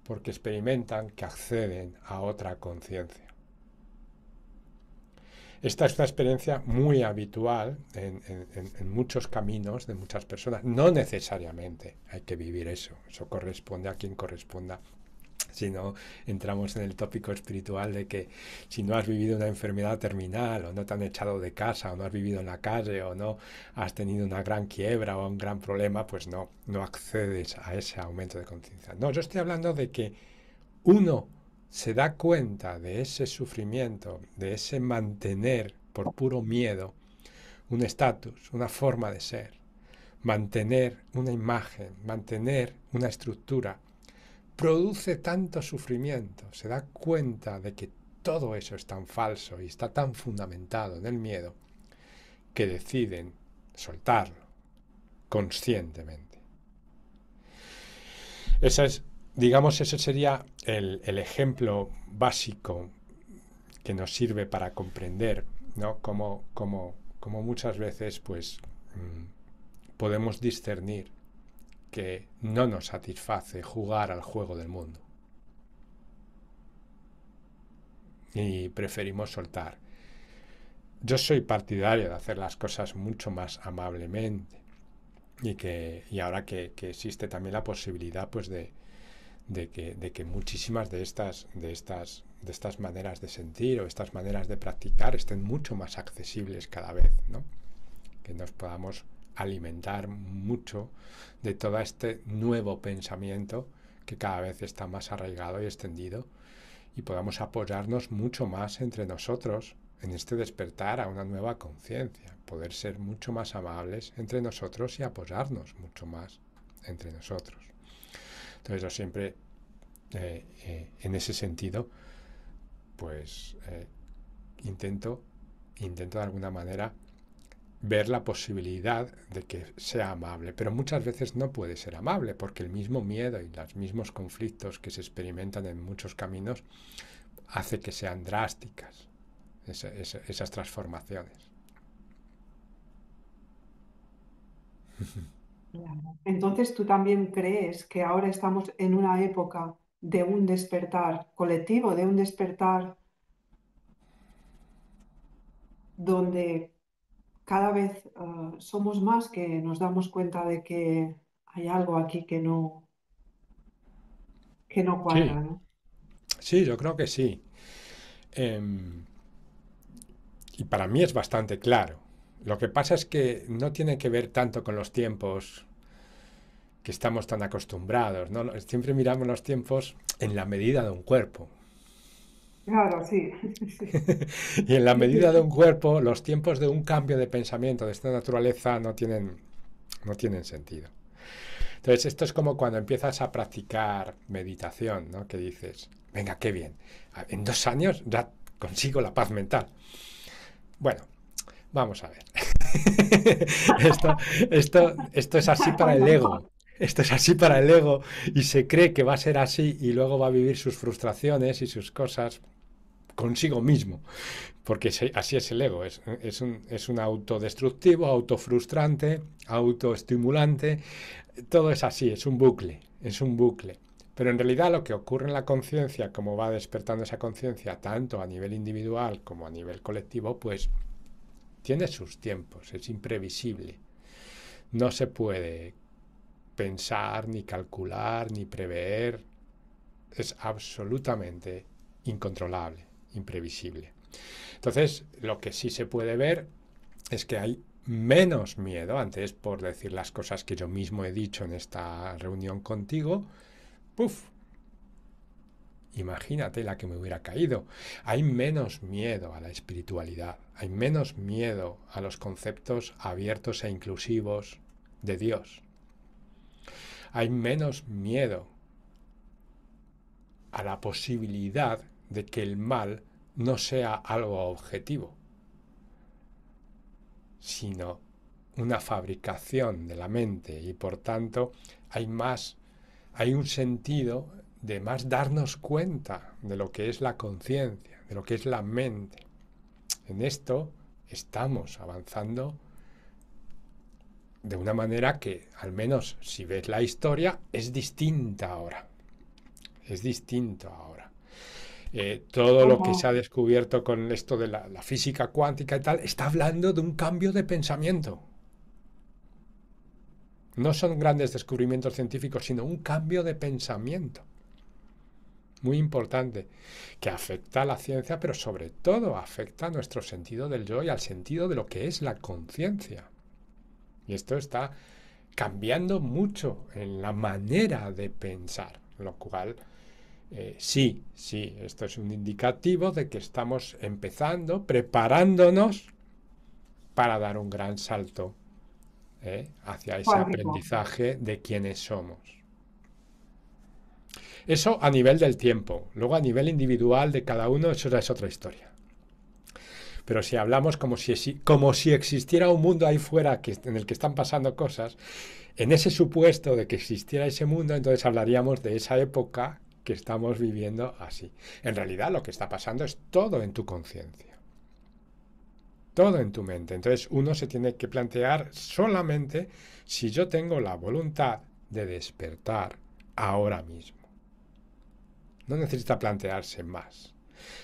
Speaker 2: porque experimentan que acceden a otra conciencia. Esta es una experiencia muy habitual en muchos caminos de muchas personas. No necesariamente hay que vivir eso. Eso corresponde a quien corresponda. Si no, entramos en el tópico espiritual de que si no has vivido una enfermedad terminal, o no te han echado de casa, o no has vivido en la calle, o no has tenido una gran quiebra o un gran problema, pues no accedes a ese aumento de conciencia. No, yo estoy hablando de que uno se da cuenta de ese sufrimiento, de ese mantener por puro miedo un estatus, una forma de ser, mantener una imagen, mantener una estructura, produce tanto sufrimiento, se da cuenta de que todo eso es tan falso y está tan fundamentado en el miedo, que deciden soltarlo conscientemente. Esa es, digamos, ese sería el ejemplo básico que nos sirve para comprender, ¿no? Cómo muchas veces pues podemos discernir que no nos satisface jugar al juego del mundo y preferimos soltar. Yo soy partidario de hacer las cosas mucho más amablemente y ahora que existe también la posibilidad pues de que muchísimas de estas maneras de sentir o estas maneras de practicar estén mucho más accesibles cada vez, ¿no? Que nos podamos alimentar mucho de todo este nuevo pensamiento que cada vez está más arraigado y extendido, y podamos apoyarnos mucho más entre nosotros en este despertar a una nueva conciencia, poder ser mucho más amables entre nosotros y apoyarnos mucho más entre nosotros. Entonces yo siempre, en ese sentido, pues intento de alguna manera ver la posibilidad de que sea amable, pero muchas veces no puede ser amable porque el mismo miedo y los mismos conflictos que se experimentan en muchos caminos hace que sean drásticas esas transformaciones.
Speaker 1: Claro. Entonces, ¿tú también crees que ahora estamos en una época de un despertar colectivo, de un despertar donde cada vez somos más que nos damos cuenta de que hay algo aquí que no
Speaker 2: Sí,
Speaker 1: cuadra, ¿no?
Speaker 2: sí, yo creo que sí. Eh, y para mí es bastante claro. Lo que pasa es que no tiene que ver tanto con los tiempos que estamos tan acostumbrados, ¿no? Siempre miramos los tiempos en la medida de un cuerpo.
Speaker 1: Claro, sí. Sí.
Speaker 2: Y en la
Speaker 1: Sí,
Speaker 2: medida de
Speaker 1: sí.
Speaker 2: un cuerpo, los tiempos de un cambio de pensamiento de esta naturaleza no tienen sentido. Entonces, esto es como cuando empiezas a practicar meditación, ¿no? Que dices, venga, qué bien, en 2 años ya consigo la paz mental. Bueno, vamos a ver. esto, esto es así para el
Speaker 1: Bueno,
Speaker 2: ego. Esto es así para el ego y se cree que va a ser así y luego va a vivir sus frustraciones y sus cosas consigo mismo, porque así es el ego, es un autodestructivo, autofrustrante, autoestimulante, todo es así, es un bucle. Pero en realidad lo que ocurre en la conciencia, como va despertando esa conciencia, tanto a nivel individual como a nivel colectivo, pues tiene sus tiempos, es imprevisible. No se puede pensar, ni calcular, ni prever, es absolutamente incontrolable, imprevisible. Entonces, lo que sí se puede ver es que hay menos miedo, antes por decir las cosas que yo mismo he dicho en esta reunión contigo, ¡puf! Imagínate la que me hubiera caído. Hay menos miedo a la espiritualidad, hay menos miedo a los conceptos abiertos e inclusivos de Dios. Hay menos miedo a la posibilidad de que el mal no sea algo objetivo, sino una fabricación de la mente, y por tanto hay un sentido de más darnos cuenta de lo que es la conciencia, de lo que es la mente. En esto estamos avanzando de una manera que, al menos si ves la historia, es distinta ahora. Es distinto ahora. Todo lo que se ha
Speaker 1: Como,
Speaker 2: descubierto con esto de la física cuántica y tal, está hablando de un cambio de pensamiento. No son grandes descubrimientos científicos, sino un cambio de pensamiento muy importante que afecta a la ciencia, pero sobre todo afecta a nuestro sentido del yo y al sentido de lo que es la conciencia. Y esto está cambiando mucho en la manera de pensar, lo cual sí, esto es un indicativo de que estamos empezando, preparándonos para dar un gran salto hacia ese
Speaker 1: cuántico.
Speaker 2: aprendizaje de quiénes somos. Eso a nivel del tiempo. Luego a nivel individual de cada uno, eso ya es otra historia. Pero si hablamos como si existiera un mundo ahí fuera en el que están pasando cosas, en ese supuesto de que existiera ese mundo, entonces hablaríamos de esa época que estamos viviendo así. En realidad lo que está pasando es todo en tu conciencia, todo en tu mente. Entonces uno se tiene que plantear solamente si yo tengo la voluntad de despertar ahora mismo. No necesita plantearse más.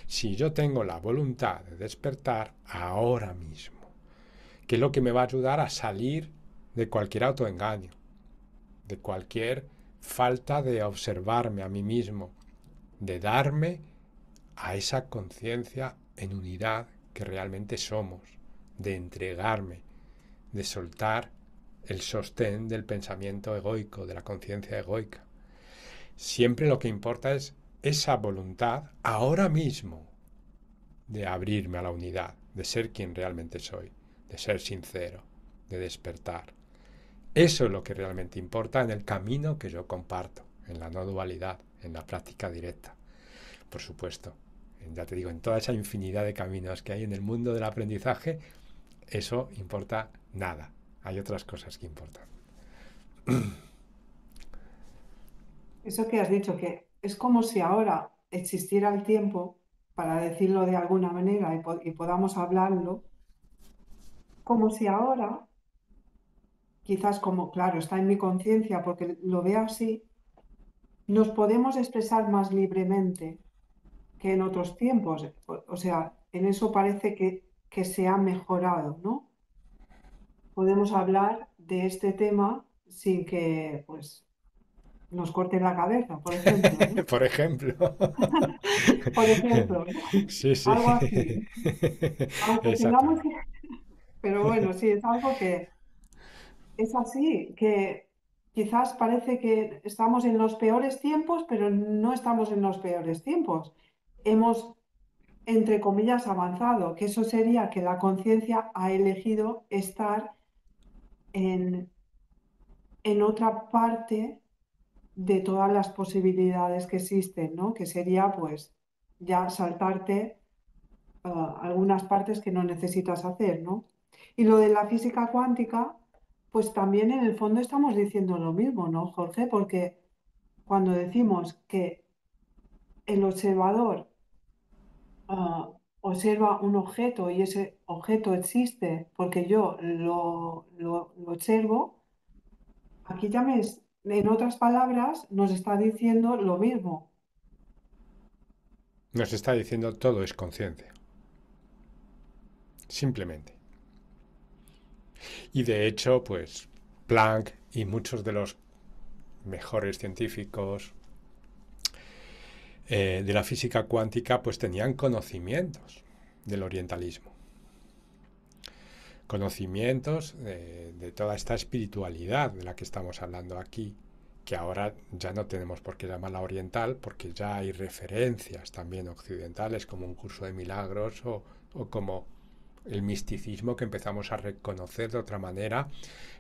Speaker 2: Si yo tengo la voluntad de despertar ahora mismo, que es lo que me va a ayudar a salir de cualquier autoengaño, de cualquier falta de observarme a mí mismo, de darme a esa conciencia en unidad que realmente somos, de entregarme, de soltar el sostén del pensamiento egoico, de la conciencia egoica. Siempre lo que importa es esa voluntad ahora mismo de abrirme a la unidad, de ser quien realmente soy, de ser sincero, de despertar. Eso es lo que realmente importa en el camino que yo comparto, en la no dualidad, en la práctica directa. Por supuesto, ya te digo, en toda esa infinidad de caminos que hay en el mundo del aprendizaje, eso importa nada. Hay otras cosas que importan.
Speaker 1: Eso que has dicho, que es como si ahora existiera el tiempo, para decirlo de alguna manera, y podamos hablarlo, como si ahora, quizás como, claro, está en mi conciencia porque lo veo así, nos podemos expresar más libremente que en otros tiempos. O sea, en eso parece que se ha mejorado, ¿no? Podemos hablar de este tema sin que, pues, nos corten la cabeza, por ejemplo, ¿no?
Speaker 2: Por ejemplo.
Speaker 1: Por ejemplo, ¿no?
Speaker 2: Sí, sí.
Speaker 1: Algo así. Aunque tengamos que,
Speaker 2: Exactamente.
Speaker 1: pero bueno, sí, es algo que es así, que quizás parece que estamos en los peores tiempos, pero no estamos en los peores tiempos. Hemos, entre comillas, avanzado, que eso sería que la conciencia ha elegido estar en, en otra parte de todas las posibilidades que existen, ¿no? Que sería, pues, ya saltarte algunas partes que no necesitas hacer, ¿no? Y lo de la física cuántica, pues también en el fondo estamos diciendo lo mismo, ¿no, Jorge? Porque cuando decimos que el observador observa un objeto y ese objeto existe porque yo lo observo, aquí ya en otras palabras, nos está diciendo lo mismo.
Speaker 2: Nos está diciendo todo es conciencia. Simplemente. Y de hecho, pues Planck y muchos de los mejores científicos de la física cuántica pues tenían conocimientos del orientalismo. Conocimientos de toda esta espiritualidad de la que estamos hablando aquí, que ahora ya no tenemos por qué llamarla oriental, porque ya hay referencias también occidentales, como un curso de milagros o como el misticismo que empezamos a reconocer de otra manera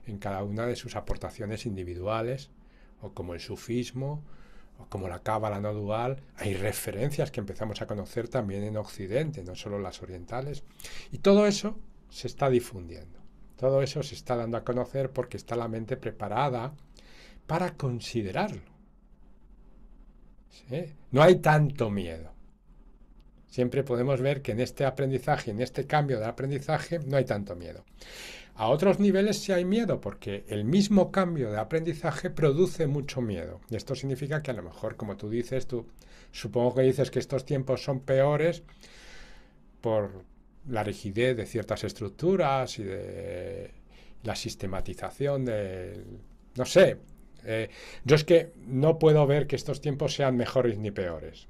Speaker 2: en cada una de sus aportaciones individuales, o como el sufismo, o como la cábala no dual. Hay referencias que empezamos a conocer también en Occidente, no solo las orientales. Y todo eso se está difundiendo. Todo eso se está dando a conocer porque está la mente preparada para considerarlo. ¿Sí? No hay tanto miedo. Siempre podemos ver que en este aprendizaje, en este cambio de aprendizaje, no hay tanto miedo. A otros niveles sí hay miedo, porque el mismo cambio de aprendizaje produce mucho miedo. Y esto significa que a lo mejor, como tú dices, tú supongo que dices que estos tiempos son peores por la rigidez de ciertas estructuras y de la sistematización de... No sé, yo es que no puedo ver que estos tiempos sean mejores ni peores.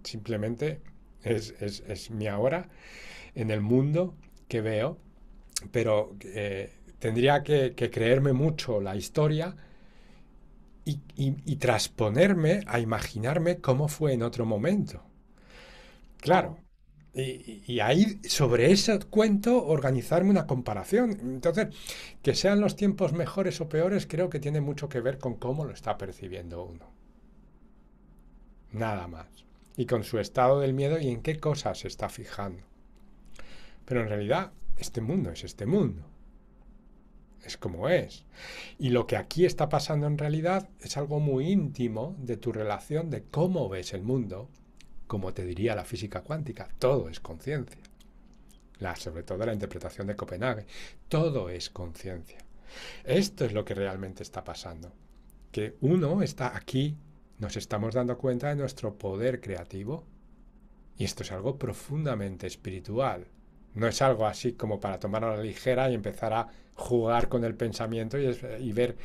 Speaker 2: Simplemente es mi ahora en el mundo que veo, pero tendría que creerme mucho la historia y transponerme a imaginarme cómo fue en otro momento. Claro.
Speaker 1: Claro.
Speaker 2: Y ahí, sobre ese cuento, organizarme una comparación. Entonces, que sean los tiempos mejores o peores, creo que tiene mucho que ver con cómo lo está percibiendo uno. Nada más. Y con su estado del miedo y en qué cosas se está fijando. Pero en realidad, este mundo es este mundo. Es como es. Y lo que aquí está pasando en realidad es algo muy íntimo de tu relación, de cómo ves el mundo, como te diría la física cuántica. Todo es conciencia. Sobre todo la interpretación de Copenhague. Todo es conciencia. Esto es lo que realmente está pasando. Que uno está aquí, nos estamos dando cuenta de nuestro poder creativo. Y esto es algo profundamente espiritual. No es algo así como para tomarlo a la ligera y empezar a jugar con el pensamiento y ver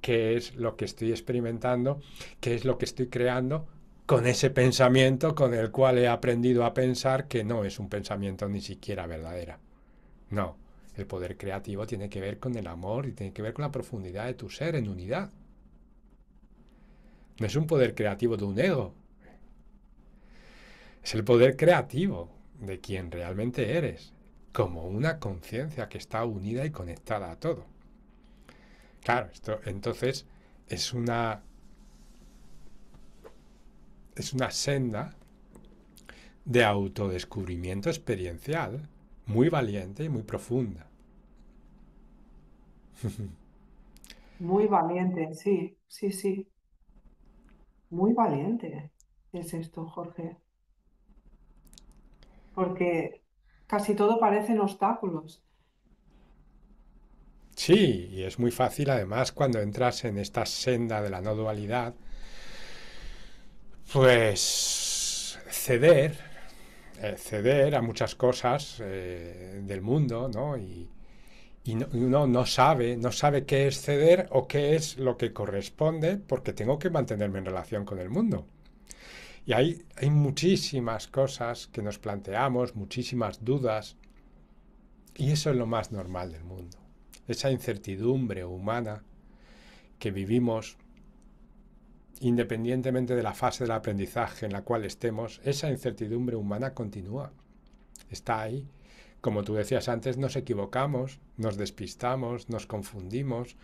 Speaker 2: qué es lo que estoy experimentando, qué es lo que estoy creando con ese pensamiento con el cual he aprendido a pensar que no es un pensamiento ni siquiera verdadero. No, el poder creativo tiene que ver con el amor y tiene que ver con la profundidad de tu ser en unidad. No es un poder creativo de un ego, es el poder creativo de quien realmente eres, como una conciencia que está unida y conectada a todo. Claro, esto entonces es una es una senda de autodescubrimiento experiencial muy valiente y muy profunda.
Speaker 1: Muy valiente, sí, sí, sí. Muy valiente es esto, Jorge. Porque casi todo parecen obstáculos.
Speaker 2: Sí, y es muy fácil además cuando entras en esta senda de la no dualidad, pues ceder a muchas cosas del mundo, ¿no? Y uno no sabe qué es ceder o qué es lo que corresponde porque tengo que mantenerme en relación con el mundo. Y hay muchísimas cosas que nos planteamos, muchísimas dudas, y eso es lo más normal del mundo. Esa incertidumbre humana que vivimos independientemente de la fase del aprendizaje en la cual estemos, esa incertidumbre humana continúa. Está ahí. Como tú decías antes, nos equivocamos, nos despistamos, nos confundimos,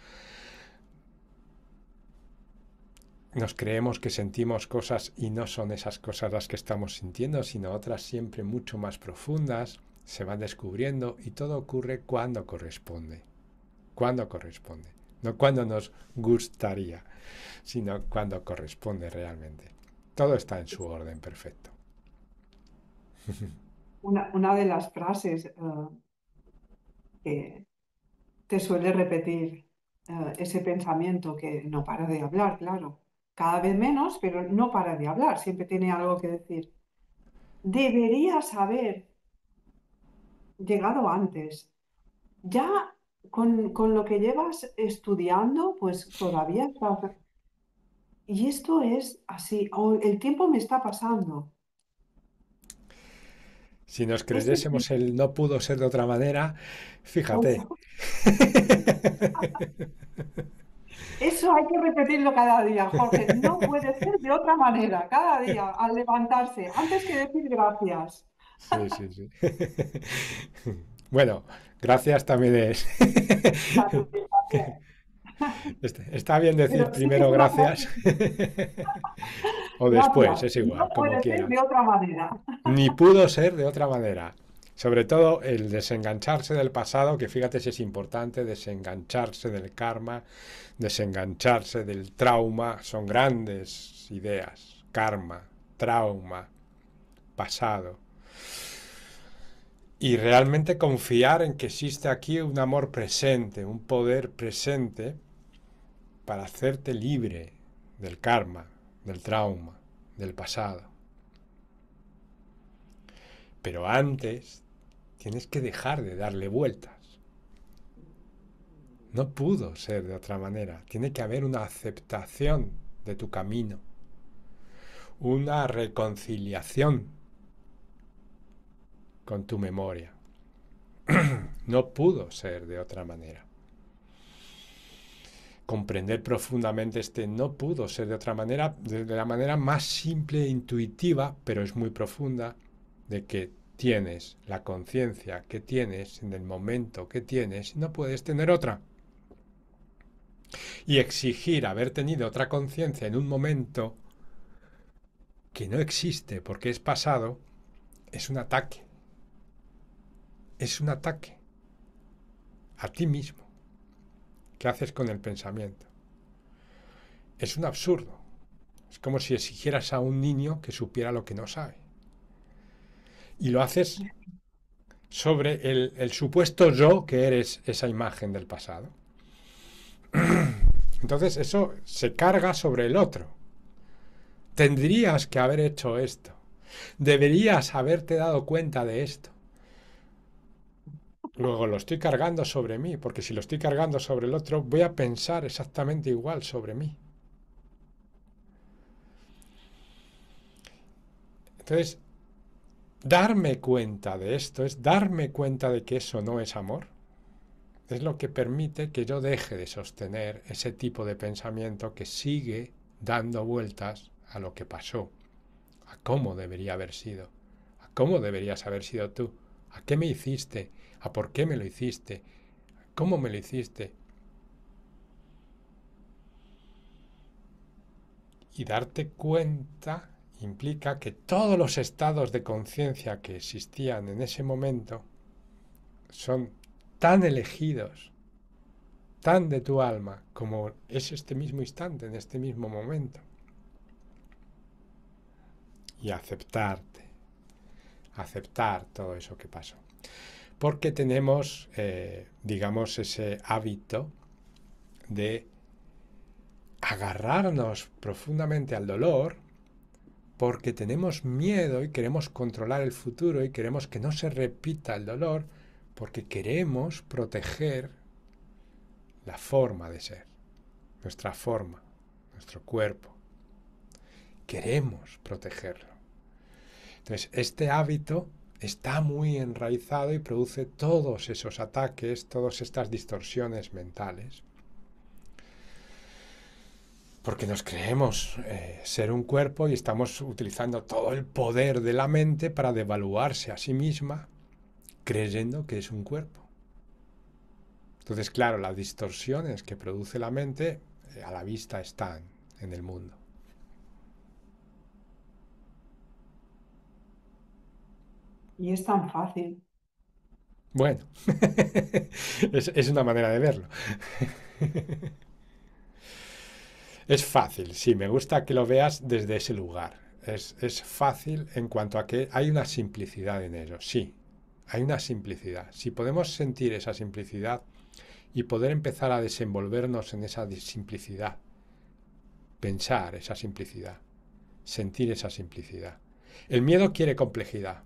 Speaker 2: nos creemos que sentimos cosas y no son esas cosas las que estamos sintiendo, sino otras siempre mucho más profundas, se van descubriendo y todo ocurre cuando corresponde. Cuando corresponde. No cuando nos gustaría, sino cuando corresponde realmente. Todo está en su orden perfecto.
Speaker 1: Una de las frases que te suele repetir ese pensamiento que no para de hablar, claro. Cada vez menos, pero no para de hablar, siempre tiene algo que decir. Deberías haber llegado antes. Ya con lo que llevas estudiando, pues todavía estás... Y esto es así, el tiempo me está pasando.
Speaker 2: Si nos
Speaker 1: Ese sí,
Speaker 2: creyésemos el no pudo ser de otra manera, fíjate.
Speaker 1: uf, eso hay que repetirlo cada día, Jorge. No puede ser de otra manera, cada día, al levantarse, antes que decir gracias.
Speaker 2: Sí, sí, sí. Bueno, gracias también es.
Speaker 1: También, también.
Speaker 2: Está bien decir
Speaker 1: Pero sí que es
Speaker 2: primero
Speaker 1: una frase,
Speaker 2: gracias o después,
Speaker 1: gracias.
Speaker 2: es
Speaker 1: No
Speaker 2: igual, como
Speaker 1: puede ser de
Speaker 2: quieras.
Speaker 1: otra manera.
Speaker 2: Ni pudo ser de otra manera. Sobre todo el desengancharse del pasado, que fíjate si es importante, desengancharse del karma, desengancharse del trauma, son grandes ideas. Karma, trauma, pasado. Y realmente confiar en que existe aquí un amor presente, un poder presente para hacerte libre del karma, del trauma, del pasado. Pero antes tienes que dejar de darle vueltas. No pudo ser de otra manera. Tiene que haber una aceptación de tu camino, una reconciliación con tu memoria. No pudo ser de otra manera. Comprender profundamente este no pudo ser de otra manera, de la manera más simple e intuitiva, pero es muy profunda, de que tienes la conciencia que tienes en el momento que tienes y no puedes tener otra. Y exigir haber tenido otra conciencia en un momento que no existe porque es pasado, es un ataque. Es un ataque a ti mismo. ¿Qué haces con el pensamiento? Es un absurdo. Es como si exigieras a un niño que supiera lo que no sabe. Y lo haces sobre el supuesto yo que eres esa imagen del pasado. Entonces eso se carga sobre el otro. Tendrías que haber hecho esto. Deberías haberte dado cuenta de esto. Luego lo estoy cargando sobre mí, porque si lo estoy cargando sobre el otro, voy a pensar exactamente igual sobre mí. Entonces, darme cuenta de esto es darme cuenta de que eso no es amor. Es lo que permite que yo deje de sostener ese tipo de pensamiento que sigue dando vueltas a lo que pasó, a cómo debería haber sido, a cómo deberías haber sido tú, a qué me hiciste, a por qué me lo hiciste, a cómo me lo hiciste. Y darte cuenta implica que todos los estados de conciencia que existían en ese momento son tan elegidos, tan de tu alma, como es este mismo instante, en este mismo momento. Y aceptarte, aceptar todo eso que pasó. Porque tenemos, digamos, ese hábito de agarrarnos profundamente al dolor porque tenemos miedo y queremos controlar el futuro y queremos que no se repita el dolor porque queremos proteger la forma de ser, nuestra forma, nuestro cuerpo. Queremos protegerlo. Entonces, este hábito está muy enraizado y produce todos esos ataques, todas estas distorsiones mentales. Porque nos creemos ser un cuerpo y estamos utilizando todo el poder de la mente para devaluarse a sí misma, creyendo que es un cuerpo. Entonces, claro, las distorsiones que produce la mente a la vista están en el mundo.
Speaker 1: Y es tan fácil.
Speaker 2: Bueno, es una manera de verlo. Es fácil, sí, me gusta que lo veas desde ese lugar. Es fácil en cuanto a que hay una simplicidad en ello, sí, hay una simplicidad. Si podemos sentir esa simplicidad y poder empezar a desenvolvernos en esa simplicidad, pensar esa simplicidad, sentir esa simplicidad. El miedo quiere complejidad.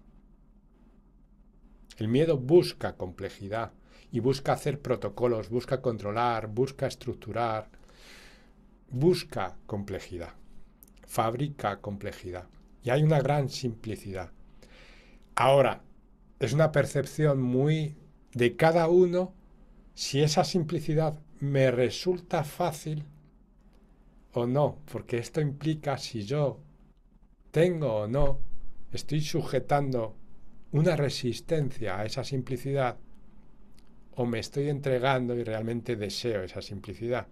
Speaker 2: El miedo busca complejidad y busca hacer protocolos, busca controlar, busca estructurar, busca complejidad, fabrica complejidad. Y hay una gran simplicidad. Ahora, es una percepción muy de cada uno si esa simplicidad me resulta fácil o no, porque esto implica si yo tengo o no, estoy sujetando una resistencia a esa simplicidad o me estoy entregando y realmente deseo esa simplicidad.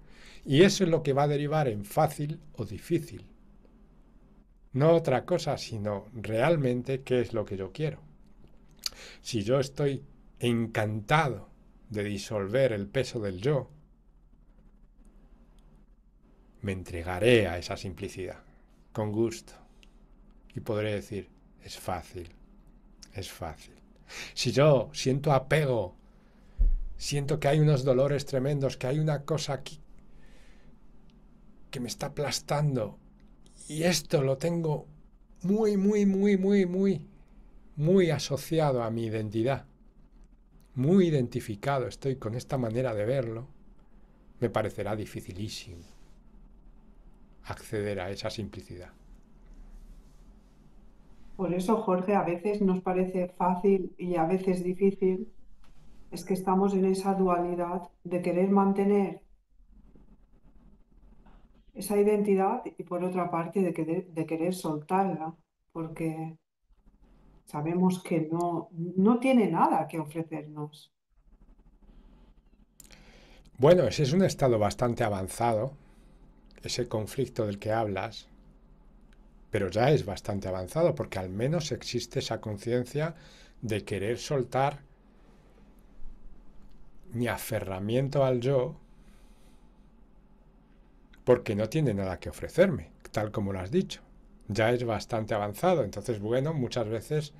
Speaker 2: Y eso es lo que va a derivar en fácil o difícil. No otra cosa, sino realmente qué es lo que yo quiero. Si yo estoy encantado de disolver el peso del yo, me entregaré a esa simplicidad, con gusto. Y podré decir, es fácil, es fácil. Si yo siento apego, siento que hay unos dolores tremendos, que hay una cosa aquí que me está aplastando, y esto lo tengo muy asociado a mi identidad, muy identificado estoy con esta manera de verlo, me parecerá dificilísimo acceder a esa simplicidad.
Speaker 1: Por eso, Jorge, a veces nos parece fácil y a veces difícil. Es que estamos en esa dualidad de querer mantener esa identidad y por otra parte de querer soltarla, porque sabemos que no tiene nada que ofrecernos.
Speaker 2: Bueno, ese es un estado bastante avanzado, ese conflicto del que hablas, pero ya es bastante avanzado porque al menos existe esa conciencia de querer soltar mi aferramiento al yo porque no tiene nada que ofrecerme, tal como lo has dicho. Ya es bastante avanzado, entonces bueno, muchas veces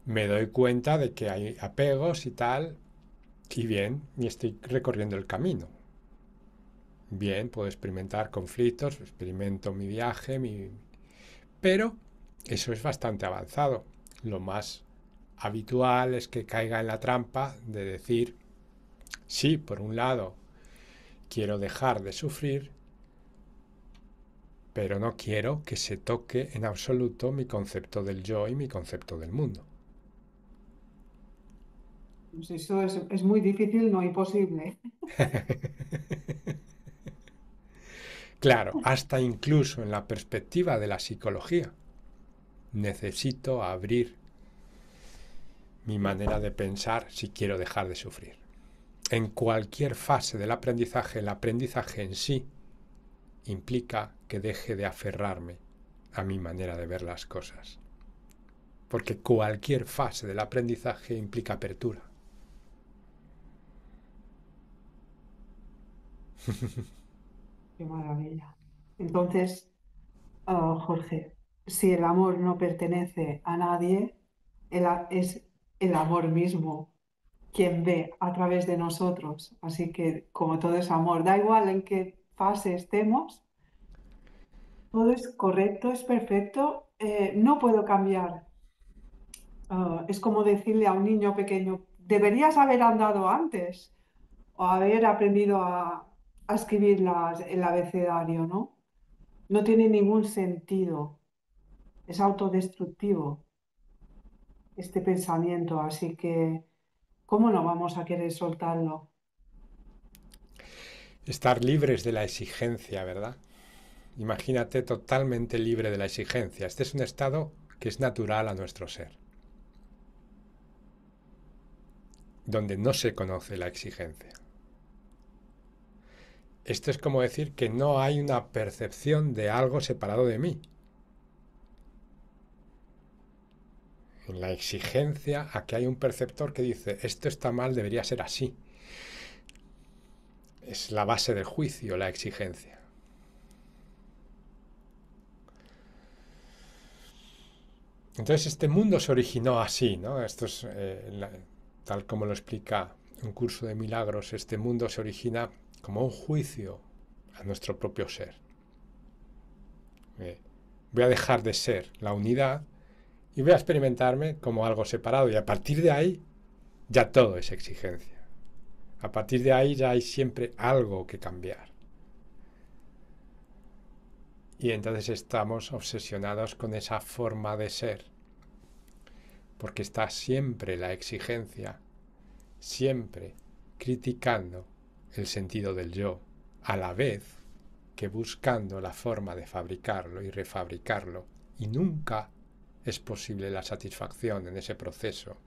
Speaker 2: me doy cuenta de que hay apegos y tal, y bien, y estoy recorriendo el camino. Bien, puedo experimentar conflictos, experimento mi viaje, pero eso es bastante avanzado. Lo más habitual es que caiga en la trampa de decir, sí, por un lado, quiero dejar de sufrir, pero no quiero que se toque en absoluto mi concepto del yo y mi concepto del mundo.
Speaker 1: Pues eso es muy difícil, no imposible.
Speaker 2: Claro, hasta incluso en la perspectiva de la psicología, necesito abrir mi manera de pensar si quiero dejar de sufrir. En cualquier fase del aprendizaje, el aprendizaje en sí implica que deje de aferrarme a mi manera de ver las cosas. Porque cualquier fase del aprendizaje implica apertura.
Speaker 1: Qué maravilla. Entonces, Jorge, si el amor no pertenece a nadie, es el amor mismo quien ve a través de nosotros. Así que, como todo es amor, da igual en qué fase estemos, todo es correcto, es perfecto, no puedo cambiar. Es como decirle a un niño pequeño, deberías haber andado antes o haber aprendido a escribir el abecedario, ¿no? No tiene ningún sentido, es autodestructivo este pensamiento, así que, ¿cómo no vamos a querer soltarlo?
Speaker 2: Estar libres de la exigencia, ¿verdad? Imagínate totalmente libre de la exigencia. Este es un estado que es natural a nuestro ser, donde no se conoce la exigencia. Esto es como decir que no hay una percepción de algo separado de mí. En la exigencia, aquí hay un perceptor que dice, esto está mal, debería ser así. Es la base del juicio, la exigencia. Entonces este mundo se originó así, ¿no? Esto es, tal como lo explica un curso de milagros, este mundo se origina como un juicio a nuestro propio ser. Eh, Voy a dejar de ser la unidad y voy a experimentarme como algo separado. Y a partir de ahí ya todo es exigencia. A partir de ahí ya hay siempre algo que cambiar. Y entonces estamos obsesionados con esa forma de ser, porque está siempre la exigencia, siempre criticando el sentido del yo, a la vez que buscando la forma de fabricarlo y refabricarlo, y nunca es posible la satisfacción en ese proceso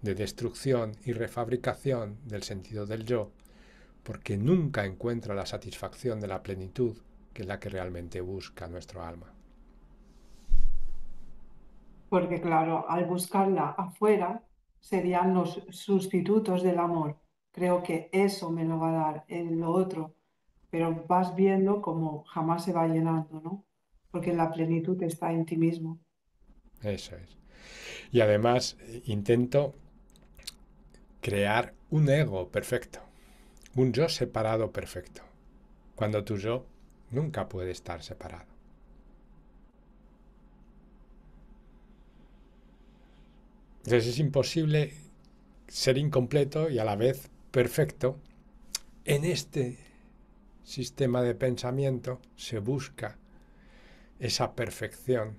Speaker 2: de destrucción y refabricación del sentido del yo, porque nunca encuentra la satisfacción de la plenitud, que es la que realmente busca nuestro alma.
Speaker 1: Porque claro, al buscarla afuera serían los sustitutos del amor. Creo que eso me lo va a dar lo otro, pero vas viendo como jamás se va llenando, ¿no? Porque la plenitud está en ti mismo.
Speaker 2: Eso es. Y además intento crear un ego perfecto, un yo separado perfecto, cuando tu yo nunca puede estar separado. Entonces es imposible ser incompleto y a la vez perfecto. En este sistema de pensamiento se busca esa perfección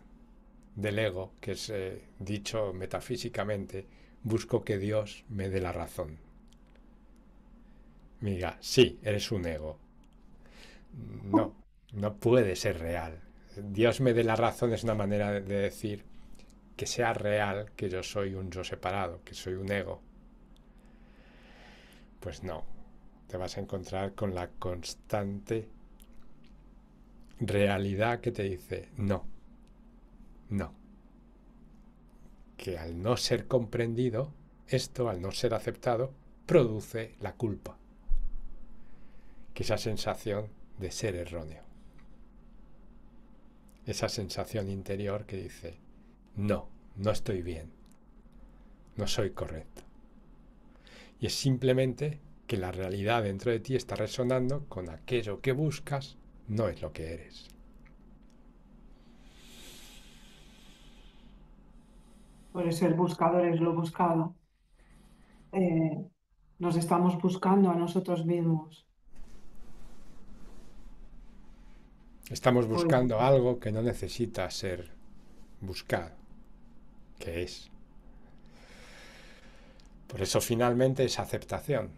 Speaker 2: del ego, que es dicho metafísicamente, busco que Dios me dé la razón. Me diga, sí, eres un ego. No, no puede ser real. Dios me dé la razón es una manera de decir que sea real que yo soy un yo separado, que soy un ego. Pues no, te vas a encontrar con la constante realidad que te dice no, no. Que al no ser comprendido, esto, al no ser aceptado, produce la culpa, que esa sensación de ser erróneo, esa sensación interior que dice, no, no estoy bien, no soy correcto. Y es simplemente que la realidad dentro de ti está resonando con aquello que buscas, no es lo que eres.
Speaker 1: Por eso el buscador es lo buscado. Eh, nos estamos buscando a nosotros mismos.
Speaker 2: Estamos
Speaker 1: Pues
Speaker 2: buscando algo que no necesita ser buscado, que es. Por eso finalmente es aceptación.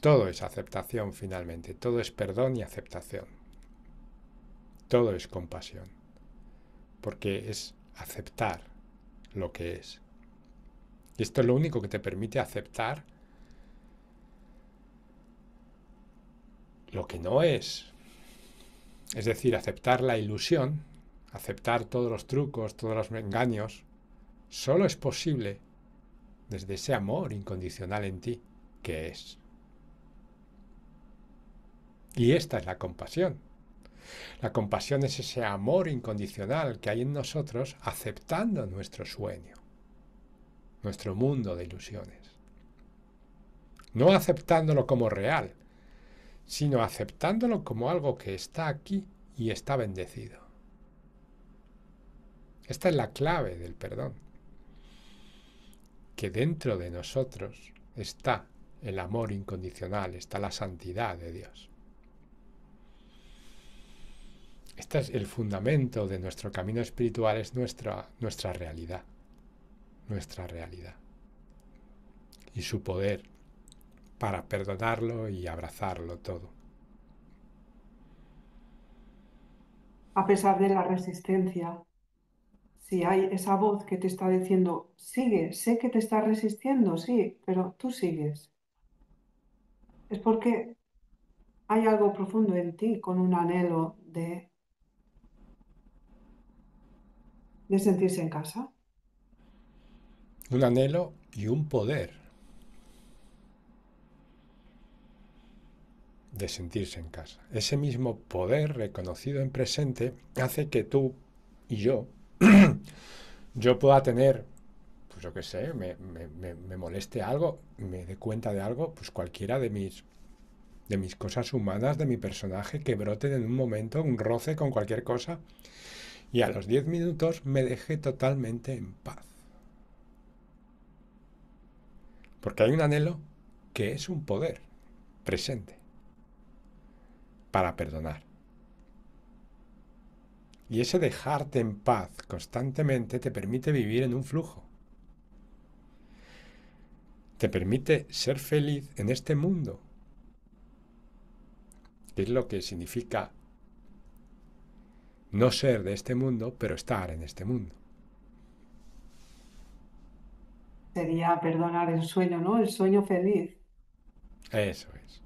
Speaker 2: Todo es aceptación finalmente, todo es perdón y aceptación, todo es compasión, porque es aceptar lo que es. Y esto es lo único que te permite aceptar lo que no es decir, aceptar la ilusión, aceptar todos los trucos, todos los engaños, solo es posible desde ese amor incondicional en ti, que es. Y esta es la compasión. La compasión es ese amor incondicional que hay en nosotros aceptando nuestro sueño, nuestro mundo de ilusiones. No aceptándolo como real, sino aceptándolo como algo que está aquí y está bendecido. Esta es la clave del perdón, que dentro de nosotros está el amor incondicional, está la santidad de Dios. Este es el fundamento de nuestro camino espiritual, es nuestra realidad, nuestra realidad. Y su poder para perdonarlo y abrazarlo todo.
Speaker 1: a pesar de la resistencia, si hay esa voz que te está diciendo, sigue, sé que te estás resistiendo, sí, pero tú sigues. Es porque hay algo profundo en ti con un anhelo de sentirse en casa.
Speaker 2: Un anhelo y un poder de sentirse en casa. Ese mismo poder reconocido en presente hace que tú y yo pueda tener, pues yo qué sé, me moleste algo, me dé cuenta de algo, pues cualquiera de mis cosas humanas, de mi personaje, que broten en un momento, un roce con cualquier cosa, y a los 10 minutos me deje totalmente en paz. Porque hay un anhelo que es un poder presente para perdonar. Y ese dejarte en paz constantemente te permite vivir en un flujo. Te permite ser feliz en este mundo, que es lo que significa no ser de este mundo, pero estar en este mundo.
Speaker 1: Sería perdonar el sueño, ¿no? El sueño feliz.
Speaker 2: Eso es.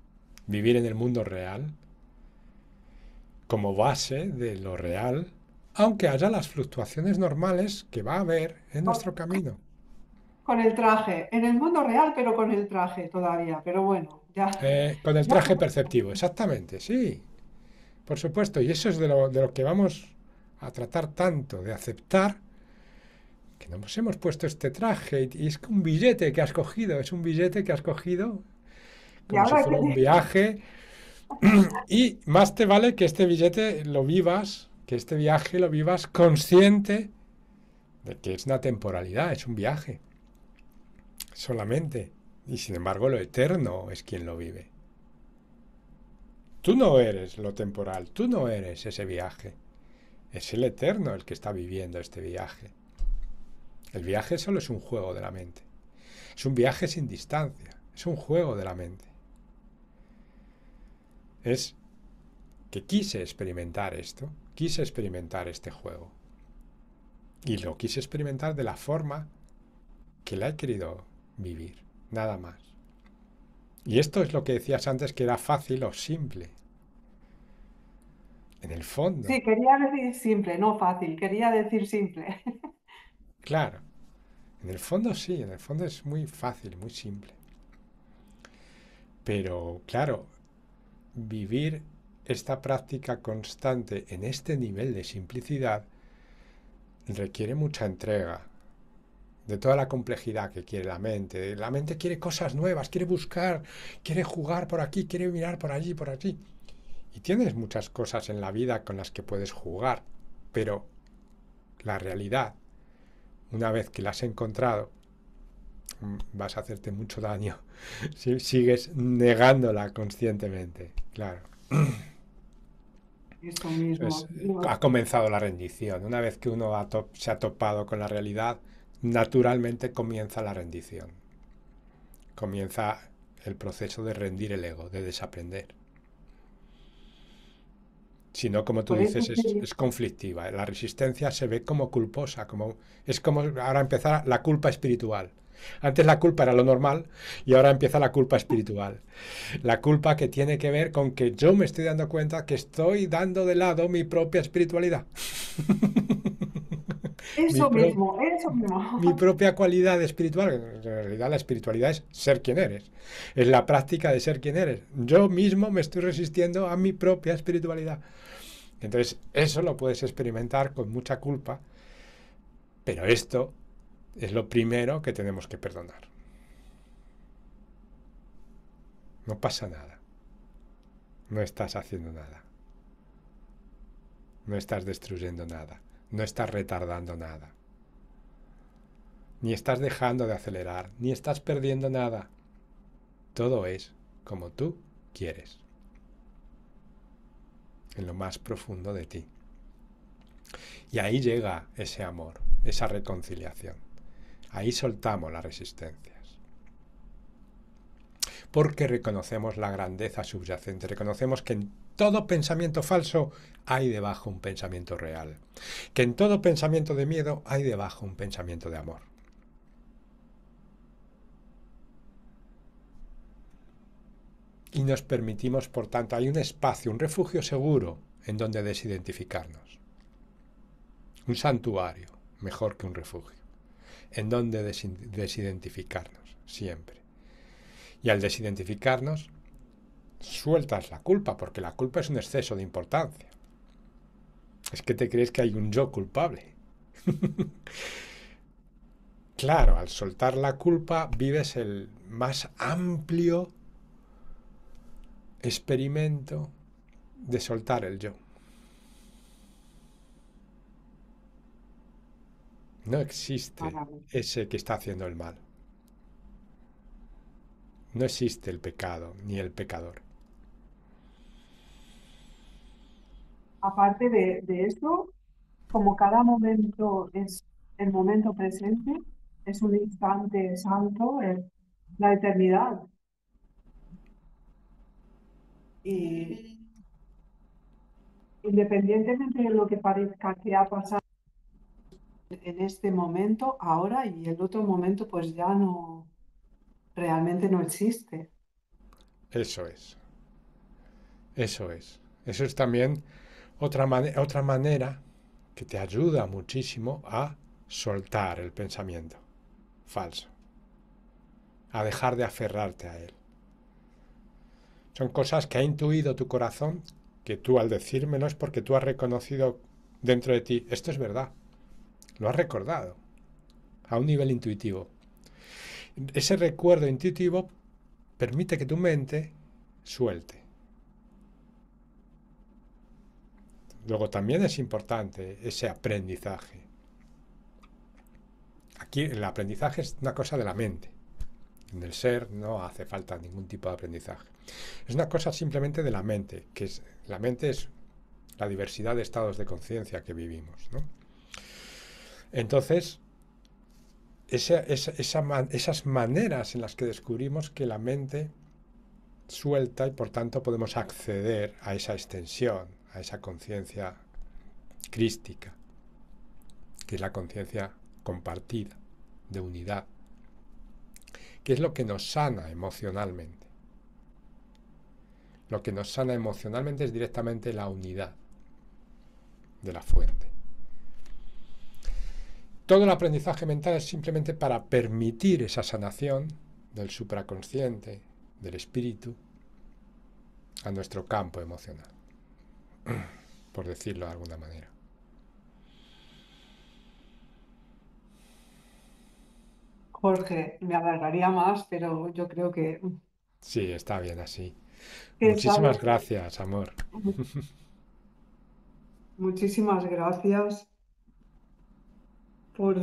Speaker 2: Vivir en el mundo real como base de lo real, aunque haya las fluctuaciones normales que va a haber en
Speaker 1: Con,
Speaker 2: nuestro camino.
Speaker 1: con el traje, en el mundo real, pero con el traje todavía. Pero bueno, ya,
Speaker 2: Con el
Speaker 1: ya.
Speaker 2: traje perceptivo, exactamente, sí, por supuesto. Y eso es de lo que vamos a tratar tanto, de aceptar que nos hemos puesto este traje y es un billete que has cogido, es un billete que has cogido
Speaker 1: Y
Speaker 2: como si
Speaker 1: ahora
Speaker 2: fuera un viaje. Y más te vale que este billete lo vivas, que este viaje lo vivas consciente de que es una temporalidad, es un viaje solamente. Y sin embargo lo eterno es quien lo vive. Tú no eres lo temporal, tú no eres ese viaje. Es el eterno el que está viviendo este viaje. El viaje solo es un juego de la mente. Es un viaje sin distancia. Es un juego de la mente. Es que quise experimentar esto, quise experimentar este juego. Y lo quise experimentar de la forma que la he querido vivir, nada más. Y esto es lo que decías antes, que era fácil o simple. En el fondo,
Speaker 1: Sí, quería decir simple, no fácil, quería decir simple.
Speaker 2: claro, en el fondo sí, en el fondo es muy fácil, muy simple. Pero claro, vivir esta práctica constante en este nivel de simplicidad requiere mucha entrega de toda la complejidad que quiere la mente. La mente quiere cosas nuevas, quiere buscar, quiere jugar por aquí, quiere mirar por allí, por allí. Y tienes muchas cosas en la vida con las que puedes jugar, pero la realidad, una vez que la has encontrado, vas a hacerte mucho daño si sigues negándola conscientemente. Claro.
Speaker 1: Eso
Speaker 2: Entonces,
Speaker 1: mismo.
Speaker 2: ha comenzado la rendición. Una vez que uno se ha topado con la realidad, naturalmente comienza la rendición. Comienza el proceso de rendir el ego, de desaprender. Si no, como tú
Speaker 1: Por eso
Speaker 2: dices, es conflictiva. La resistencia se ve como culposa, es como ahora empezar la culpa espiritual. Antes la culpa era lo normal y ahora empieza la culpa espiritual. La culpa que tiene que ver con que yo me estoy dando cuenta que estoy dando de lado mi propia espiritualidad, mi, pro-
Speaker 1: eso mismo.
Speaker 2: mi propia cualidad espiritual. En realidad la espiritualidad es ser quien eres, es la práctica de ser quien eres. Yo mismo me estoy resistiendo a mi propia espiritualidad. Entonces, eso lo puedes experimentar con mucha culpa, pero esto es lo primero que tenemos que perdonar. No pasa nada. No estás haciendo nada. No estás destruyendo nada. No estás retardando nada. Ni estás dejando de acelerar. Ni estás perdiendo nada. Todo es como tú quieres. En lo más profundo de ti. Y ahí llega ese amor, esa reconciliación. Ahí soltamos las resistencias. Porque reconocemos la grandeza subyacente, reconocemos que en todo pensamiento falso hay debajo un pensamiento real, que en todo pensamiento de miedo hay debajo un pensamiento de amor. Y nos permitimos, por tanto, hay un espacio, un refugio seguro en donde desidentificarnos. Un santuario, mejor que un refugio, en donde desidentificarnos, siempre. Y al desidentificarnos, sueltas la culpa, porque la culpa es un exceso de importancia. Es que te crees que hay un yo culpable. Claro, al soltar la culpa vives el más amplio experimento de soltar el yo. No existe
Speaker 1: Maravilla.
Speaker 2: ese que está haciendo el mal. No existe el pecado ni el pecador.
Speaker 1: Aparte de eso. como cada momento es el momento presente, es un instante santo, la eternidad. Y independientemente de lo que parezca que ha pasado en este momento, ahora y el otro momento, pues ya no, realmente no existe.
Speaker 2: Eso es, eso es. Eso es también otra manera que te ayuda muchísimo a soltar el pensamiento falso, a dejar de aferrarte a él. Son cosas que ha intuido tu corazón, que tú al decírmelo es porque tú has reconocido dentro de ti, esto es verdad, lo has recordado a un nivel intuitivo. Ese recuerdo intuitivo permite que tu mente suelte. Luego también es importante ese aprendizaje. Aquí el aprendizaje es una cosa de la mente. En el ser no hace falta ningún tipo de aprendizaje. Es una cosa simplemente de la mente, la mente es la diversidad de estados de conciencia que vivimos, ¿no? Entonces, esas maneras en las que descubrimos que la mente suelta y por tanto podemos acceder a esa extensión, a esa conciencia crística, que es la conciencia compartida, de unidad, que es lo que nos sana emocionalmente. Lo que nos sana emocionalmente es directamente la unidad de la fuente. Todo el aprendizaje mental es simplemente para permitir esa sanación del supraconsciente, del espíritu, a nuestro campo emocional, por decirlo de alguna manera.
Speaker 1: Jorge, me alargaría más, pero yo creo
Speaker 2: Sí, está bien así.
Speaker 1: que
Speaker 2: Muchísimas
Speaker 1: sabes.
Speaker 2: gracias, amor.
Speaker 1: Muchísimas gracias por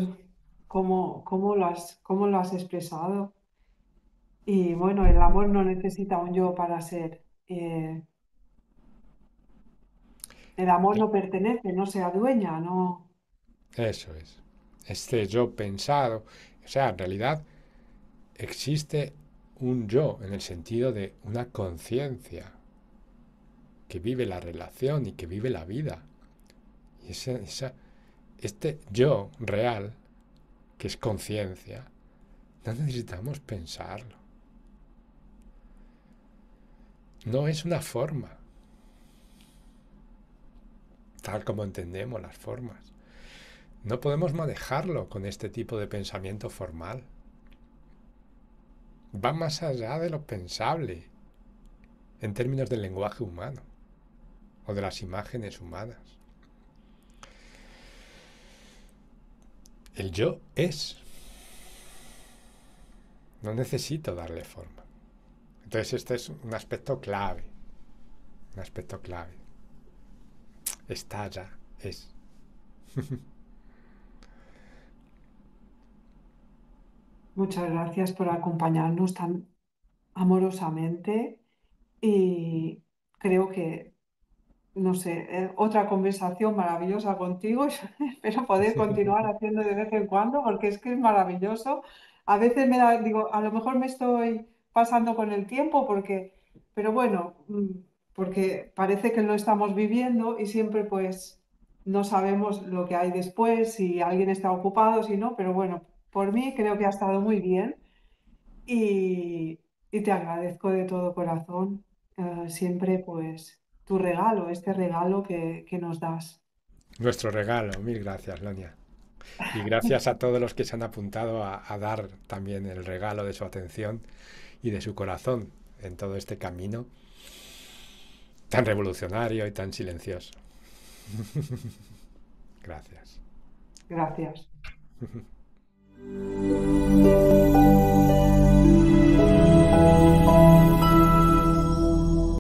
Speaker 1: cómo lo has expresado. Y bueno, el amor no necesita un yo para ser. El amor no pertenece, no se adueña, no.
Speaker 2: Eso es. Este yo pensado, o sea, en realidad existe un yo en el sentido de una conciencia que vive la relación y que vive la vida. Y este yo real, que es conciencia, no necesitamos pensarlo. No es una forma, tal como entendemos las formas. No podemos manejarlo con este tipo de pensamiento formal. Va más allá de lo pensable en términos del lenguaje humano o de las imágenes humanas. El yo es. No necesito darle forma. Entonces este es un aspecto clave. Un aspecto clave. Está ya, es.
Speaker 1: Muchas gracias por acompañarnos tan amorosamente y creo que, no sé, otra conversación maravillosa contigo. Espero poder continuar haciendo de vez en cuando porque es que es maravilloso. A veces digo, a lo mejor me estoy pasando con el tiempo pero bueno, porque parece que lo estamos viviendo y siempre pues no sabemos lo que hay después, si alguien está ocupado, si no, pero bueno, por mí creo que ha estado muy bien y, y te agradezco de todo corazón siempre pues tu regalo, este regalo que nos das.
Speaker 2: Nuestro regalo. Mil gracias, Lonia. Y gracias a todos los que se han apuntado a dar también el regalo de su atención y de su corazón en todo este camino tan revolucionario y tan silencioso. Gracias.
Speaker 1: Gracias.